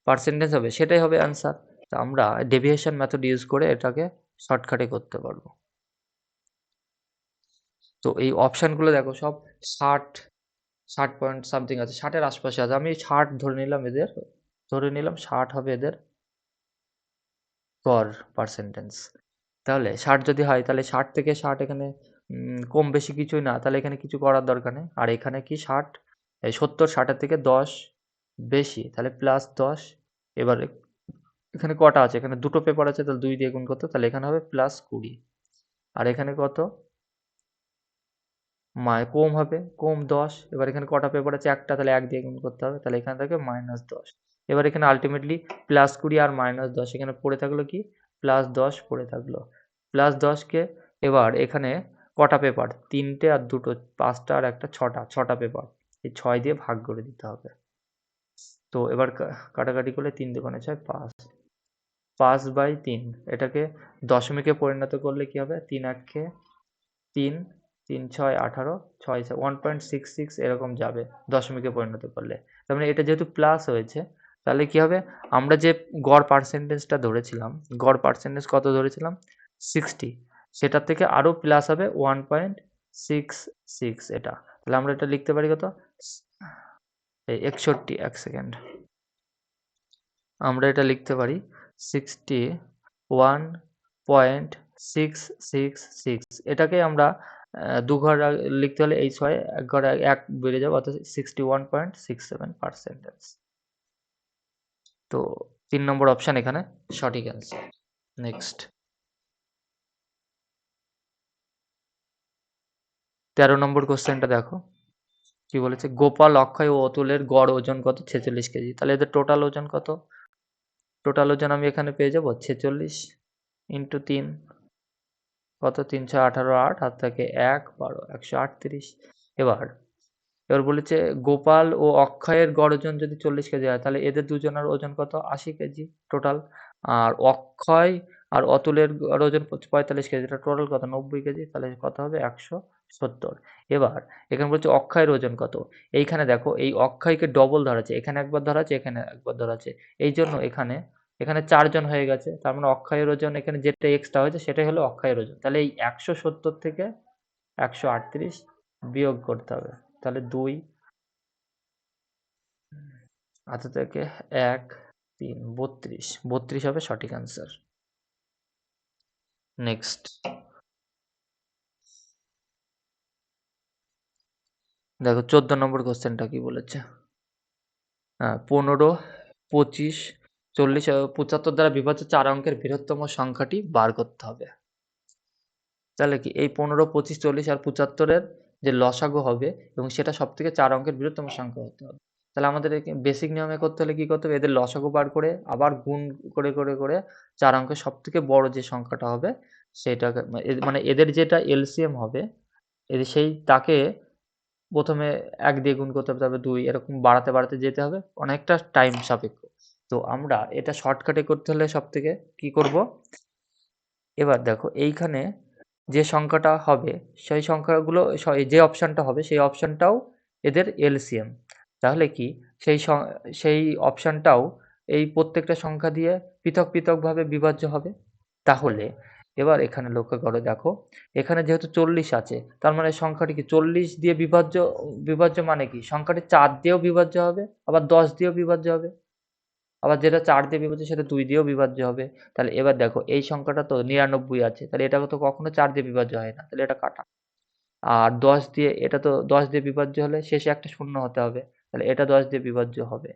পার্সেন্টেজ হবে সেটাই হবে অ্যান্সার। তো আমরা ডেভিয়েশন মেথড ইউজ করে এটাকে শর্টকাটে করতে পারবো। তো এই অপশনগুলো দেখো সব 60, 60 পয়েন্ট সামথিং আছে। 60 এর আশপাশে আছে। আমি 60 ধরে নিলাম এদের। ধরে নিলাম 60 হবে এদের গড় পার্সেন্টেজ। তাহলে 60 যদি হয় তাহলে 60 থেকে 60 এখানে কম বেশি কিছুই না। তাহলে এখানে কিছু করার দরকার নেই। আর এখানে কি 60, এই 70 60 এর থেকে 10 বেশি। তাহলে +10। এবারে এখানে কটা আছে? এখানে ২ টো পেপার আছে, তাহলে ২ দিয়ে গুণ করতে, তাহলে এখানে হবে +20। আর এখানে কত? কম হবে, কম 10। এবার এখানে কটা পেপার আছে? একটা, তাহলে ১ দিয়ে গুণ করতে হবে। তাহলে এখানে থাকবে -10। এবার এখানে আল্টিমেটলি +20 আর -10 এখানে পড়ে থাকলো কি? +10 পড়ে থাকলো। +10 কে এবার এখানে কটা পেপার? 3টে আর 2টো, 5টা আর একটা 6টা পেপার। এই 6 দিয়ে ভাগ করে দিতে হবে। তো এবার কাটাকাটি করলে 3 দুগুণে 6, 5/3। এটাকে দশমিকে পরিণত করলে কি হবে? 3 আটকে 3, 3 6 18, 6 1.66 এরকম যাবে দশমিকে পরিণত করলে। তার মানে এটা যেহেতু প্লাস হয়েছে, তাহলে কি হবে? আমরা যে গড় পার্সেন্টেজটা ধরেছিলাম, গড় পার্সেন্টেজ কত ধরেছিলাম? 60। সেটার থেকে আরও প্লাস হবে 1.66 এটা। তাহলে আমরা এটা লিখতে পারি কত? 61, এক সেকেন্ড। আমরা এটা লিখতে পারি 61.666। এটাকে আমরা 2 ঘর লিখতে হলে এই 6 1 ঘর 1 বেড়ে যাবে, অর্থাৎ 61.67%। তো 3 নম্বর অপশন এখানে সঠিক অ্যান্সার। নেক্সট 13 নম্বর কোশ্চেনটা দেখো কি বলেছে। গোপাল, অক্ষয় ও অতুলের গড় ওজন কত? 46 কেজি। তাহলে এদের টোটাল ওজন কত? টোটাল ওজন আমি এখানে পেয়ে যাব 46 ইন্টু 3, কত? 3 6 18, 8 হাত থেকে 1 12, 138। এবার বলেছে গোপাল ও অক্ষয়ের গড় ওজন যদি 40 কেজি হয়, তাহলে এদের দুজনের ওজন কত? 80 কেজি টোটাল। আর অক্ষয় আর অতুলের গড় ওজন 45 কেজি, এটা টোটাল কত? 90 কেজি। তাহলে কত হবে? 170। এবার এখানে বলছে অক্ষয়ের ওজন কত? এইখানে দেখো, এই অক্ষয়কে ডবল ধরা আছে, এখানে একবার ধরা আছে, এখানে একবার ধরা আছে। এই জন্য এখানে 4 জন হয়ে গেছে। তার মানে অক্ষয়ের ওজন এখানে যেটা এক্সট্রা হয়েছে সেটাই হলো অক্ষয়ের ওজন। তাহলে এই 170 থেকে 138 বিয়োগ করতে হবে। তাহলে 2 হাতে থেকে 1 3 32, 32 হবে সঠিক অ্যান্সার। নেক্সট দেখো 14 নম্বর কোশ্চেনটা কি বলেছে। 15, 25, 40 ও 75 দ্বারা বিভাজ্য 4 অঙ্কের বৃহত্তম সংখ্যাটি বার করতে হবে। তাহলে কি এই 15, 25, 40 আর 75 এর যে লসাগু হবে এবং সেটা সবথেকে 4 অঙ্কের বৃহত্তম সংখ্যা হতে হবে। তাহলে আমাদের বেসিক নিয়মে করতে হলে কি করতে হবে? এদের লসাগু বার করে আবার গুণ করে 4 অঙ্কের সবথেকে বড় যে সংখ্যাটা হবে সেটাকে, মানে এদের যেটা এলসিএম হবে, সেই তাকে প্রথমে 1 দিয়ে গুণ করতে হবে, তারপরে 2, এরকম বাড়াতে যেতে হবে, অনেকটা টাইম সাপেক্ষ। তো আমরা এটা শর্টকাটে করতে হলে সবথেকে কি করব? এবার দেখো এইখানে যে সংখ্যাটা হবে সেই সংখ্যাগুলো, যে অপশানটা হবে সেই অপশানটাও এদের এলসিএম। তাহলে কি সেই অপশানটাও এই প্রত্যেকটা সংখ্যা দিয়ে পৃথকভাবে বিভাজ্য হবে। তাহলে এবার এখানে লক্ষ্য করে দেখো, এখানে যেহেতু 40 আছে, তার মানে সংখ্যাটি কি 40 দিয়ে বিভাজ্য মানে কি সংখ্যাটি 4 দিয়েও বিভাজ্য হবে, আবার 10 দিয়েও বিভাজ্য হবে, আবার যেটা 4 দিয়ে বিভাজ্য সেটা 2 দিয়েও বিভাজ্য হবে। তাহলে এবার দেখো এই সংখ্যাটা তো 99 আছে, তাহলে এটা তো কখনো 4 দিয়ে বিভাজ্য হয় না, তাহলে এটা কাটা। আর 10 দিয়ে, এটা তো 10 দিয়ে বিভাজ্য হলে শেষে একটা শূন্য হতে হবে, তাহলে এটা 10 দিয়ে বিভাজ্য হবে,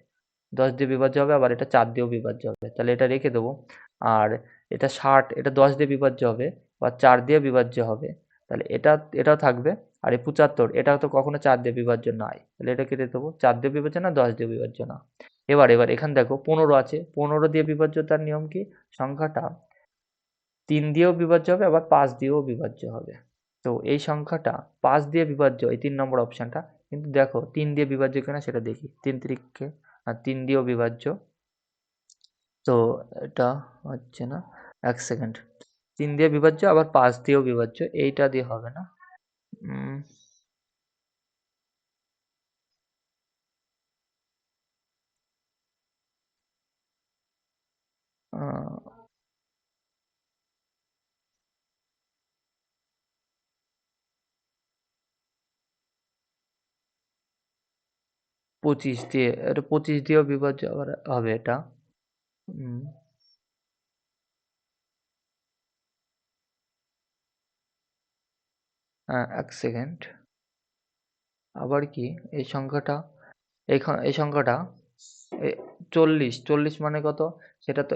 10 দিয়ে বিভাজ্য হবে, আবার এটা 4 দিয়েও বিভাজ্য হবে, তাহলে এটা রেখে দেবো। আর এটা 60, এটা 10 দিয়ে বিভাজ্য হবে বা 4 দিয়ে বিভাজ্য হবে, তাহলে এটাও থাকবে। আর এই 75, এটা তো কখনো 4 দিয়ে বিভাজ্য নয়, তাহলে এটা কেটে দেবো, 4 দিয়ে বিভাজ্য না, 10 দিয়ে বিভাজ্য না। এবার এখানে দেখো 15 আছে, 15 দিয়ে বিভাজ্যতার নিয়ম কি? সংখ্যাটা 3 দিয়েও বিভাজ্য হবে, আবার 5 দিয়েও বিভাজ্য হবে। তো এই সংখ্যাটা 5 দিয়ে বিভাজ্য, এই 3 নম্বর অপশানটা। কিন্তু দেখো 3 দিয়ে বিভাজ্য কিনা সেটা দেখি। 3 তিরিক্ষে 3 দিয়েও বিভাজ্য। তো এটা হচ্ছে না, 1 সেকেন্ড। 3 দিয়ে বিভাজ্য, আবার 5 দিয়েও বিভাজ্য, এইটা দিয়ে হবে না। উম 25 দিয়ে, এটা 25 দিয়েও বিভাজ্য আবার হবে এটা। উম 1 সেকেন্ড। আবার কি এই সংখ্যাটা, এই সংখ্যাটা 40 মানে কত?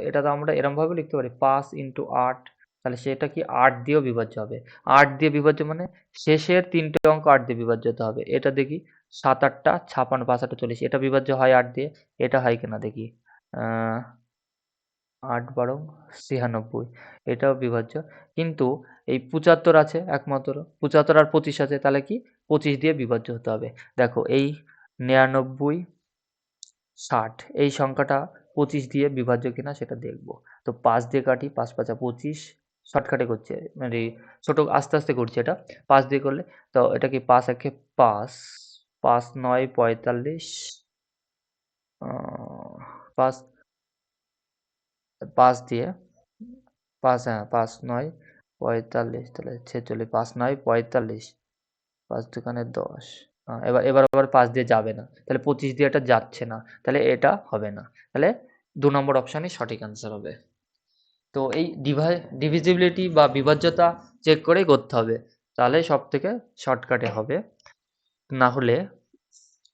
এটা তো আমরা এরমভাবে লিখতে পারি 5 ইন্টু 8। তাহলে সেটা কি 8 দিয়েও বিভাজ্য হবে। 8 দিয়ে বিভাজ্য মানে শেষের 3টে অঙ্ক 8 দিয়ে বিভাজ্য হতে হবে। এটা দেখি 7 8 56, 5 8 40, এটা বিভাজ্য হয় 8 দিয়ে। এটা হয় কিনা দেখি। 8 × 12 96, এটাও বিভাজ্য। কিন্তু এই 75 আছে একমাত্র, 75 আর 25 আছে, তাহলে কি 25 দিয়ে বিভাজ্য হতে হবে। দেখো এই 99, 60 এই সংখ্যাটা 25 দিয়ে বিভাজ্য কিনা সেটা দেখব। তো 5 দিয়ে কাটি, 5 × 5 = 25, শর্টকাটে করছি, মানে ছোট আস্তে আস্তে করছি এটা। 5 দিয়ে করলে তো এটা কি 5 একে 5, 5 × 9 = 45, 5 5 দিয়ে 5, হ্যাঁ 5 × 9 = 45, তাহলে 46, 5 × 9 = 45, 5 দোকানে 10। এবার আবার 5 দিয়ে যাবে না, তাহলে 25 দিয়ে এটা যাচ্ছে না, তাহলে এটা হবে না। তাহলে 2 নম্বর অপশনই সঠিক অ্যান্সার হবে। তো এই ডিভিজিবিলিটি বা বিভাজ্যতা চেক করেই করতে হবে, তাহলে সব থেকে শর্টকাটে হবে। না হলে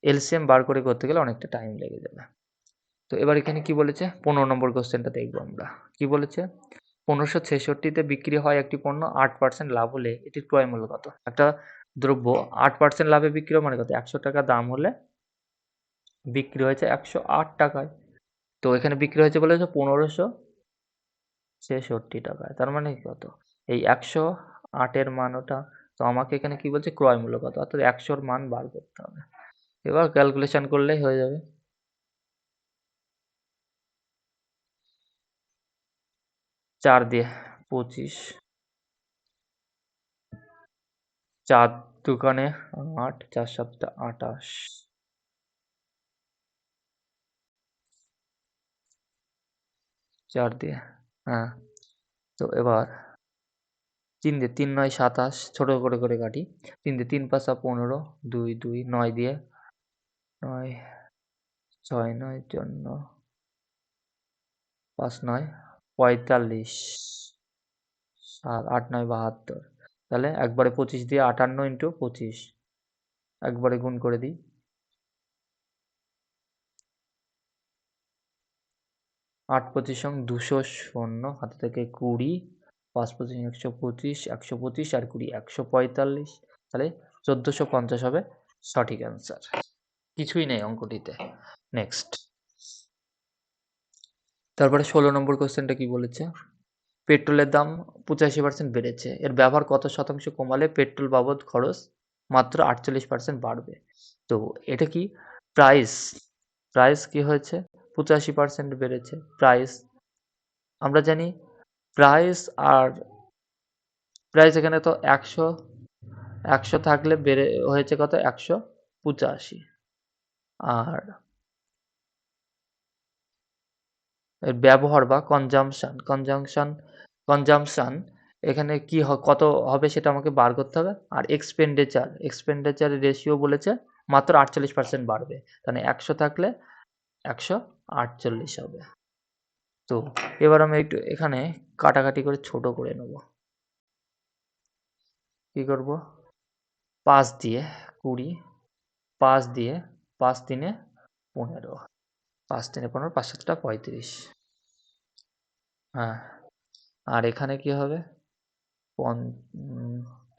এলসিএম বার করে করতে গেলে অনেকটা টাইম লেগে যাবে। তো এবার এখানে কি বলেছে, 15 নম্বর কোশ্চেনটা দেখবো আমরা। কি বলেছে, 1566 বিক্রি হয় একটি পণ্য 8% লাভ হলে এটির ক্রয় মূল্য কত? একটা দ্রব্য 8% লাভে বিক্রি হয় মানে কত? 100 টাকা দাম হলে বিক্রি হয়েছে 108 টাকায়। তো এখানে বিক্রি হয়েছে বলেছে 1566 টাকায়। তার মানে কত? এই 108 এর মান ওটা। তো আমাকে এখানে কি বলছে, ক্রয় মূল্য কত? অর্থাৎ 100 র মান বার করতে হবে। এবার ক্যালকুলেশন করলেই হয়ে যাবে। 4 দিয়ে 25, 4 দোকানে 8, 4 7 28, 4 দিয়ে, হ্যাঁ। তো এবার 3 দিয়ে, 3 9 27, ছোট করে কাটি। 3 দিয়ে 3 5 15, 2 2 9 দিয়ে 9, 6 9 14, 5 9 45, 7 8 9 72, তাহলে একবারে 25 দিয়ে 58 × 25 একবারে গুণ করে দিই। 8 25 200, শূন্য হাতে থেকে 20, 5 25 125, 125 আর 20 145, তাহলে 1450 হবে সঠিক অ্যান্সার। কিছুই নেই অঙ্কটিতে। নেক্সট, তারপরে 16 নম্বর কোশ্চেনটা কি বলেছে, পেট্রোলের দাম 85% বেড়েছে, এর ব্যবহার কত শতাংশ কমালে পেট্রোল বাবদ খরচ মাত্র 48% বাড়বে? তো এটা কি প্রাইস, প্রাইস কি হয়েছে 85% বেড়েছে, প্রাইস আমরা জানি, প্রাইস আর প্রাইস এখানে তো 100 থাকলে বেড়ে হয়েছে কত 185, আর এর ব্যবহার বা কনজাম্পশন এখানে কি কত হবে সেটা আমাকে বার করতে হবে। আর এক্সপেন্ডিচার রেশিও বলেছে মাত্র 48% বাড়বে, তাহলে 100 থাকলে 148 হবে। তো এবার আমি একটু এখানে কাটাকাটি করে ছোট করে নেব। কি করব, 5 দিয়ে 20, 5 দিয়ে 5 3 15, 5 3 15, 5 7 35, হ্যাঁ। আর এখানে কি হবে,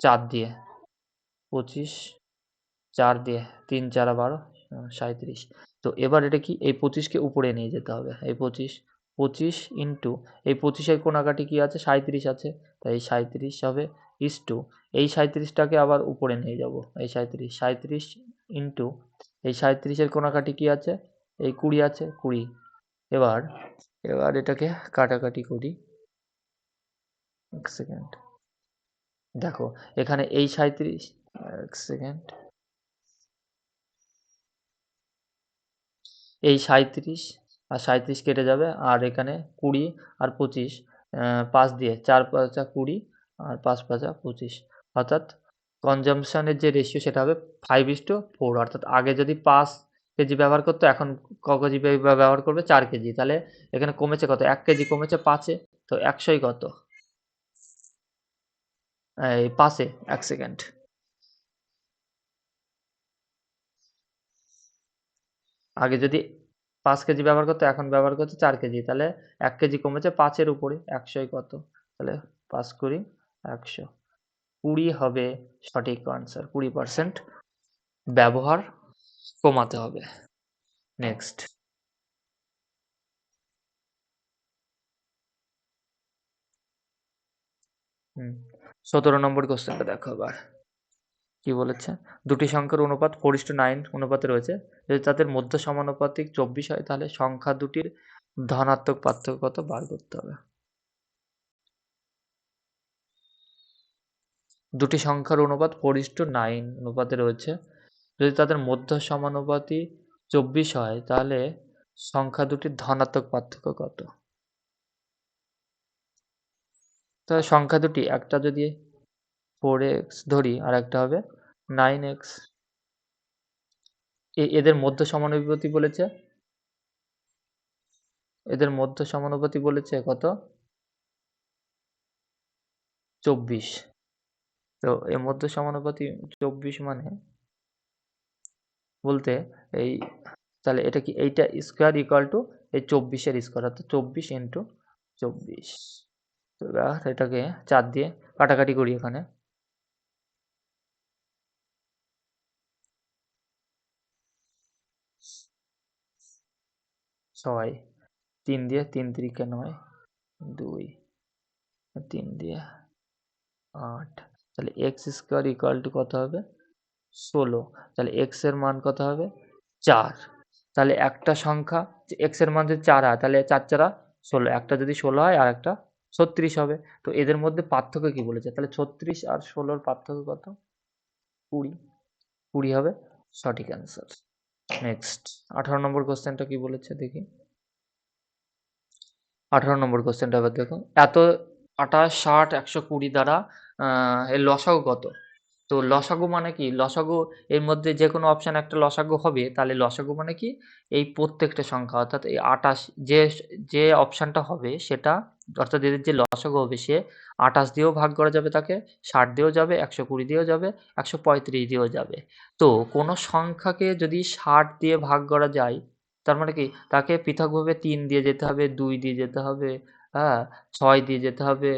4 দিয়ে 25, 4 দিয়ে 3 4 12, 37। তো এবার এটা কি এই 25 কে উপরে নিয়ে যেতে হবে। এই 25 ইন্টু এই 25 এর কোণাকাটি কি আছে 37 আছে, তাই এই 37 হবে ইস্টু এই 37 টাকে আবার উপরে নিয়ে যাব। এই 37 ইন্টু এই 37 এর কোণাকাটি কি আছে, এই 20 আছে 20। এবার এটাকে কাটাকাটি করি। 1 সেকেন্ড। দেখো এখানে এই 37, 1 সেকেন্ড, এই 37 আর 37 কেটে যাবে, আর এখানে 20 আর 25, 5 দিয়ে 4 5 20 আর 5 5 25, অর্থাৎ কনজাম্পশনের যে রেশিও সেটা হবে 5:4, অর্থাৎ আগে যদি 5 কেজি ব্যবহার করতো এখন কেজি ব্যবহার করবে 4 কেজি, তাহলে এখানে কমেছে কত 1 কেজি কমেছে 5-এ, তো 100ই কত এই 5-এ 1 সেকেন্ড, আগে যদি 5 কেজি ব্যবহার করতো এখন ব্যবহার করছে 4 কেজি, তাহলে 1 কেজি কমেছে 5-এর উপরে, 100ই কত, তাহলে 5 20 100, 20 হবে সঠিক আনসার। 20% ব্যবহার কমাতে হবে। নেক্সট, 17 নম্বর কোশ্চেনটা দেখো আবার কি বলেছে। দুটি সংখ্যার অনুপাত 4:9 অনুপাতে রয়েছে। যদি তাদের মধ্য সমানুপাতিক 24 হয় তাহলে সংখ্যা দুটির ধনাত্মক পার্থক্য কত বার করতে হবে। দুটি সংখ্যার অনুপাত 4:9 অনুপাতে রয়েছে। যদি তাদের মধ্য সমানুপাতি 24 হয় তাহলে সংখ্যা দুটির ধনাত্মক পার্থক্য কত। তাহলে সংখ্যা দুটি একটা যদি 4x ধরি আর একটা হবে 9x। এদের মধ্য সমানুপাতি বলেছে, এদের মধ্য সমানুপাতি বলেছে কত 24। তো এর মধ্য সমানুপাতি 24 মানে বলতে এই তাহলে এটা কি এইটা স্কোয়ার ইকুয়াল টু এই 24 এর স্কোয়ার অর্থাৎ 24 ইন্টু 24। এবার এটাকে 4 দিয়ে কাটাকাটি করি এখানে। ছয় 3 দিয়ে 3 3 9 2 3 দিয়ে 8। তাহলে এক্স স্কোয়ার ইকুয়াল টু কত হবে 16। তাহলে এক্স এর মান কত হবে 4। তাহলে একটা সংখ্যা এক্স এর মান যদি 4 হয় তাহলে 4 4 16, একটা যদি 16 হয় আর একটা 36 হবে। তো এদের মধ্যে পার্থক্য কি বলেছে, তাহলে 36 আর 16 পার্থক্য কত 20। 20 হবে সঠিক অ্যান্সার। নেক্সট 18 নম্বর কোশ্চেনটা কি বলেছে দেখি। 18 নম্বর কোশ্চেনটা এবার দেখো। এত 28 60 120 দ্বারা এর লসাগু কত। তো লসাগু মানে কি, লসাগু এর মধ্যে যে কোনো অপশান একটা লসাগু হবে, তাহলে লসাগু মানে কি এই প্রত্যেকটা সংখ্যা অর্থাৎ এই 28 যে যে অপশানটা হবে সেটা অর্থাৎ এদের যে লসাগু হবে সে 28 দিয়েও ভাগ করা যাবে, তাকে 60 দিয়েও যাবে, 120 দিয়েও যাবে, 135 দিয়েও যাবে। তো কোনো সংখ্যাকে যদি 60 দিয়ে ভাগ করা যায় তার মানে কি তাকে পৃথকভাবে 3 দিয়ে যেতে হবে, 2 দিয়ে যেতে হবে, হ্যাঁ 6 দিয়ে যেতে হবে।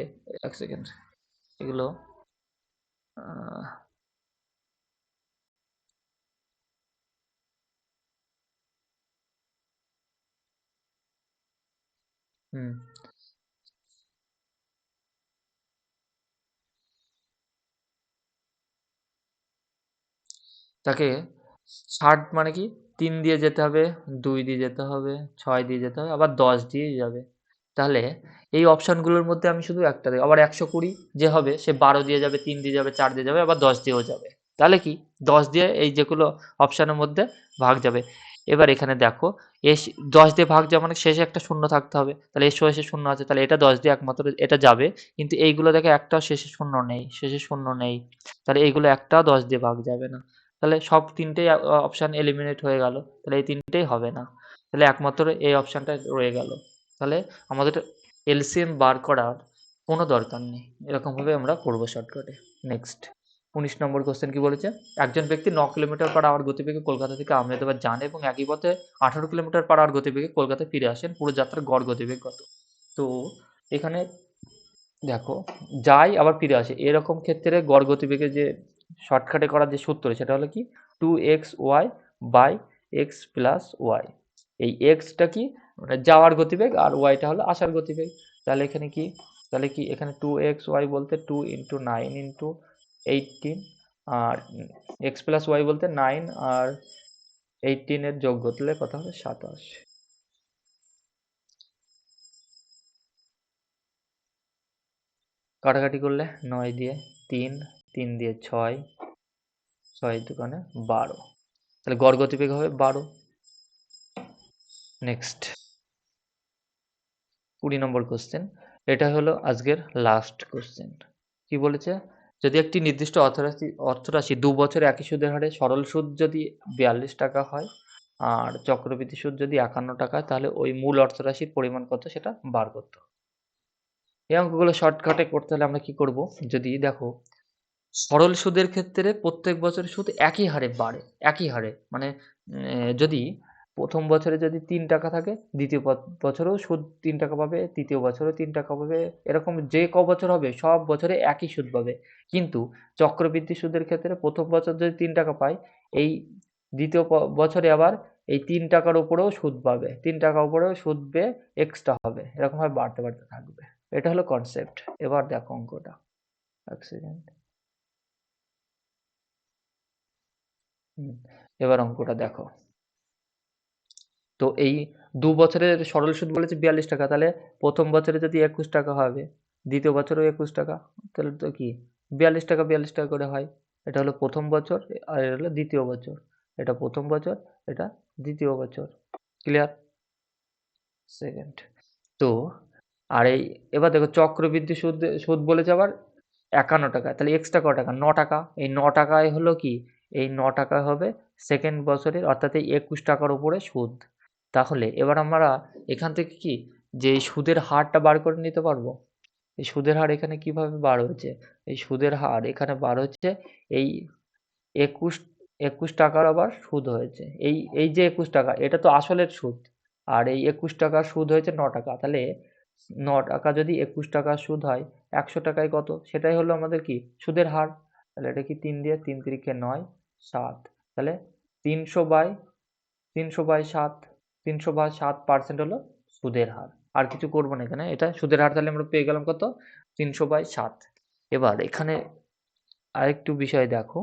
এক সেকেন্ড, এগুলো আহ হুম তাকে 60 মানে কি 3 দিয়ে যেতে হবে, 2 দিয়ে যেতে হবে, 6 দিয়ে যেতে হবে, আবার 10 দিয়েই যাবে। তাহলে এই অপশনগুলোর মধ্যে আমি শুধু একটা দেব। আবার 120 যে হবে সে 12 দিয়ে যাবে, 3 দিয়ে যাবে, 4 দিয়ে যাবে, আবার 10 দিয়েও যাবে। তাহলে কি 10 দিয়ে এই যেগুলো অপশনের মধ্যে ভাগ যাবে। এবার এখানে দেখো 10 দিয়ে ভাগ যাওয়া মানে শেষে একটা শূন্য থাকতে হবে। তাহলে এর শেষে শূন্য আছে, তাহলে এটা 10 দিয়ে একমাত্র এটা যাবে। কিন্তু এইগুলো দেখে একটাও শেষে শূন্য নেই, শেষে শূন্য নেই। তাহলে এইগুলো একটাও 10 দিয়ে ভাগ যাবে না। তাহলে সব তিনটেই অপশান এলিমিনেট হয়ে গেল। তাহলে এই তিনটেই হবে না। তাহলে একমাত্র এই অপশানটা রয়ে গেল। তাহলে আমাদের এলসিএম বার করার কোনো দরকার নেই। এরকমভাবে আমরা করবো শর্টকাটে। নেক্সট 19 নম্বর কোশ্চেন কি বলেছে। একজন ব্যক্তি 9 কিলোমিটার পার আওয়ার গতিবেগে কলকাতা থেকে আহমেদাবাদ যান এবং একই পথে 18 কিলোমিটার পার আওয়ার গতিবেগে কলকাতায় ফিরে আসেন। পুরো যাত্রার গড় গতিবেগ কত। তো এখানে দেখো যায় আবার ফিরে আসে, এরকম ক্ষেত্রে গড় গতিবেগের যে শর্টকাটে করার যে সূত্র সেটা হলো কি 2xy by x plus y. এই এক্সটা কি মানে যাওয়ার গতিবেগ আর ওয়াইটা হলো আসার গতিবেগ। তাহলে এখানে কি, তাহলে কি এখানে 2xy বলতে 2 ইন্টু 9 ইন্টু 18 আর এক্স প্লাস ওয়াই বলতে 9 আর 18 এর যোগ করলে কত হবে 27। কাটাকাটি করলে 9 দিয়ে 3, 3 দিয়ে 6, 6 দোকানে 12। তাহলে গড় গতিবেগ হবে 12। নেক্সট 20 নম্বর কোশ্চেন। এটা হলো আজকের লাস্ট কোশ্চেন। কি বলেছে, যদি একটি নির্দিষ্ট অর্থরাশি 2 বছরে একই সুদের হারে সরল সুদ যদি 42 টাকা হয় আর চক্রবৃদ্ধি সুদ যদি 51 টাকা, তাহলে ওই মূল অর্থরাশির পরিমাণ কত সেটা বার করতে হবে। এই অঙ্কগুলো শর্টকাটে করতে হলে আমরা কি করব, যদি দেখো সরল সুদের ক্ষেত্রে প্রত্যেক বছর সুদ একই হারে বাড়ে, একই হারে মানে যদি প্রথম বছরে যদি 3 টাকা থাকে দ্বিতীয় বছরেও সুদ 3 টাকা পাবে, তৃতীয় বছরেও 3 টাকা পাবে, এরকম যে ক বছর হবে সব বছরে একই সুদ পাবে। কিন্তু চক্রবৃদ্ধি সুদের ক্ষেত্রে প্রথম বছর যদি 3 টাকা পায়, এই দ্বিতীয় বছরে আবার এই 3 টাকার উপরেও সুদ পাবে, 3 টাকার উপরেও সুদ পেয়ে এক্সট্রা হবে, এরকমভাবে বাড়তে বাড়তে থাকবে। এটা হলো কনসেপ্ট। এবার দেখো অঙ্কটা। এক সেকেন্ড। এবার অঙ্কটা দেখো। তো এই ২ বছরের সরল সুদ বলেছে ৪২ টাকা। তাহলে ১ম বছরে যদি ২১ টাকা হবে, দ্বিতীয় বছরেও ২১ টাকা। তাহলে তো কি ৪২ টাকা ৪২ টাকা করে হয়। এটা হলো ১ম বছর আর এটা হলো দ্বিতীয় বছর। এটা ১ম বছর, এটা দ্বিতীয় বছর। ক্লিয়ার? সেকেন্ড। তো আর এই এবার দেখো চক্রবৃদ্ধি সুদ বলেছে আবার ৫১ টাকা। তাহলে এক্সট্রা টাকা? ৯ টাকা। এই ৯ টাকায় হলো কি? এই ৯ টাকা হবে সেকেন্ড বছরের, অর্থাৎ এই ২১ টাকার উপরে সুদ। তাহলে এবার আমরা এখান থেকে কি যে এই সুদের হারটা বার করে নিতে পারবো? এই সুদের হার এখানে কিভাবে বার হয়েছে? এই সুদের হার এখানে বার হচ্ছে এই ২১ ২১ টাকার আবার সুদ হয়েছে। এই যে ২১ টাকা এটা তো আসলের সুদ। আর এই ২১ টাকার সুদ হয়েছে ৯ টাকা। তাহলে ৯ টাকা যদি ২১ টাকার সুদ হয়, ১০০ টাকায় কত? সেটাই হলো আমাদের কি সুদের হার। তাহলে এটা কি ৩ দিয়ে ৩ তিরিকে ৯, ৭। তাহলে ৩০০/৭ ৩০০/৭% হলো সুদের হার। আর কিছু করব না এখানে। এটা সুদের হার তাহলে আমরা পেয়ে গেলাম কত? ৩০০/৭। এবার এখানে আরেকটু বিষয় দেখো।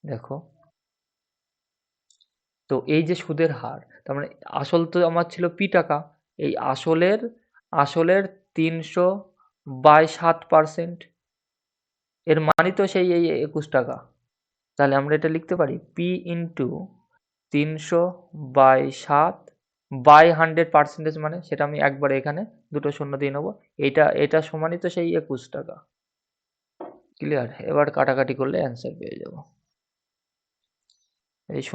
দেখো, তো এই যে সুদের হার, তার মানে আসল তো আমার ছিল P টাকা। এই আসলের ৩০০/৭%, এর মানই তো সেই এই ২১ টাকা। তাহলে আমরা এটা লিখতে পারি P ইনটু ৩০০/৭/100%, মানে সেটা আমি একবারে এখানে দুটো শূন্য দিয়ে নেবো। এটা সমানই তো সেই ২১ টাকা। ক্লিয়ার? এবার কাটাকাটি করলে অ্যান্সার পেয়ে যাব। এই ০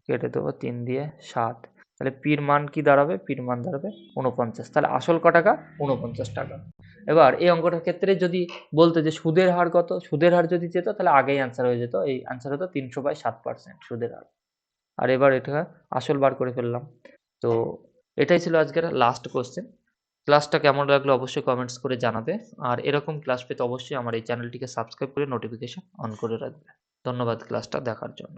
কেটে দেবো ৩ দিয়ে ৭। তাহলে পির মান কি দাঁড়াবে? পির মান দাঁড়াবে ৪৯। তাহলে আসল ক টাকা? ৪৯ টাকা। এবার এই অঙ্কটার ক্ষেত্রে যদি বলতো যে সুদের হার কত? সুদের হার যদি যেত তাহলে আগেই অ্যান্সার হয়ে যেত। এই অ্যান্সার হতো ৩০০/৭% সুদের হার। আর এবার এটা আসল বার করে ফেললাম। তো এটাই ছিল আজকের লাস্ট কোয়েশ্চেন। ক্লাসটা কেমন লাগলো অবশ্যই কমেন্টস করে জানাবে। আর এরকম ক্লাস পেতে অবশ্যই আমার এই চ্যানেলটিকে সাবস্ক্রাইব করে নোটিফিকেশন অন করে রাখবে। ধন্যবাদ ক্লাসটা দেখার জন্য।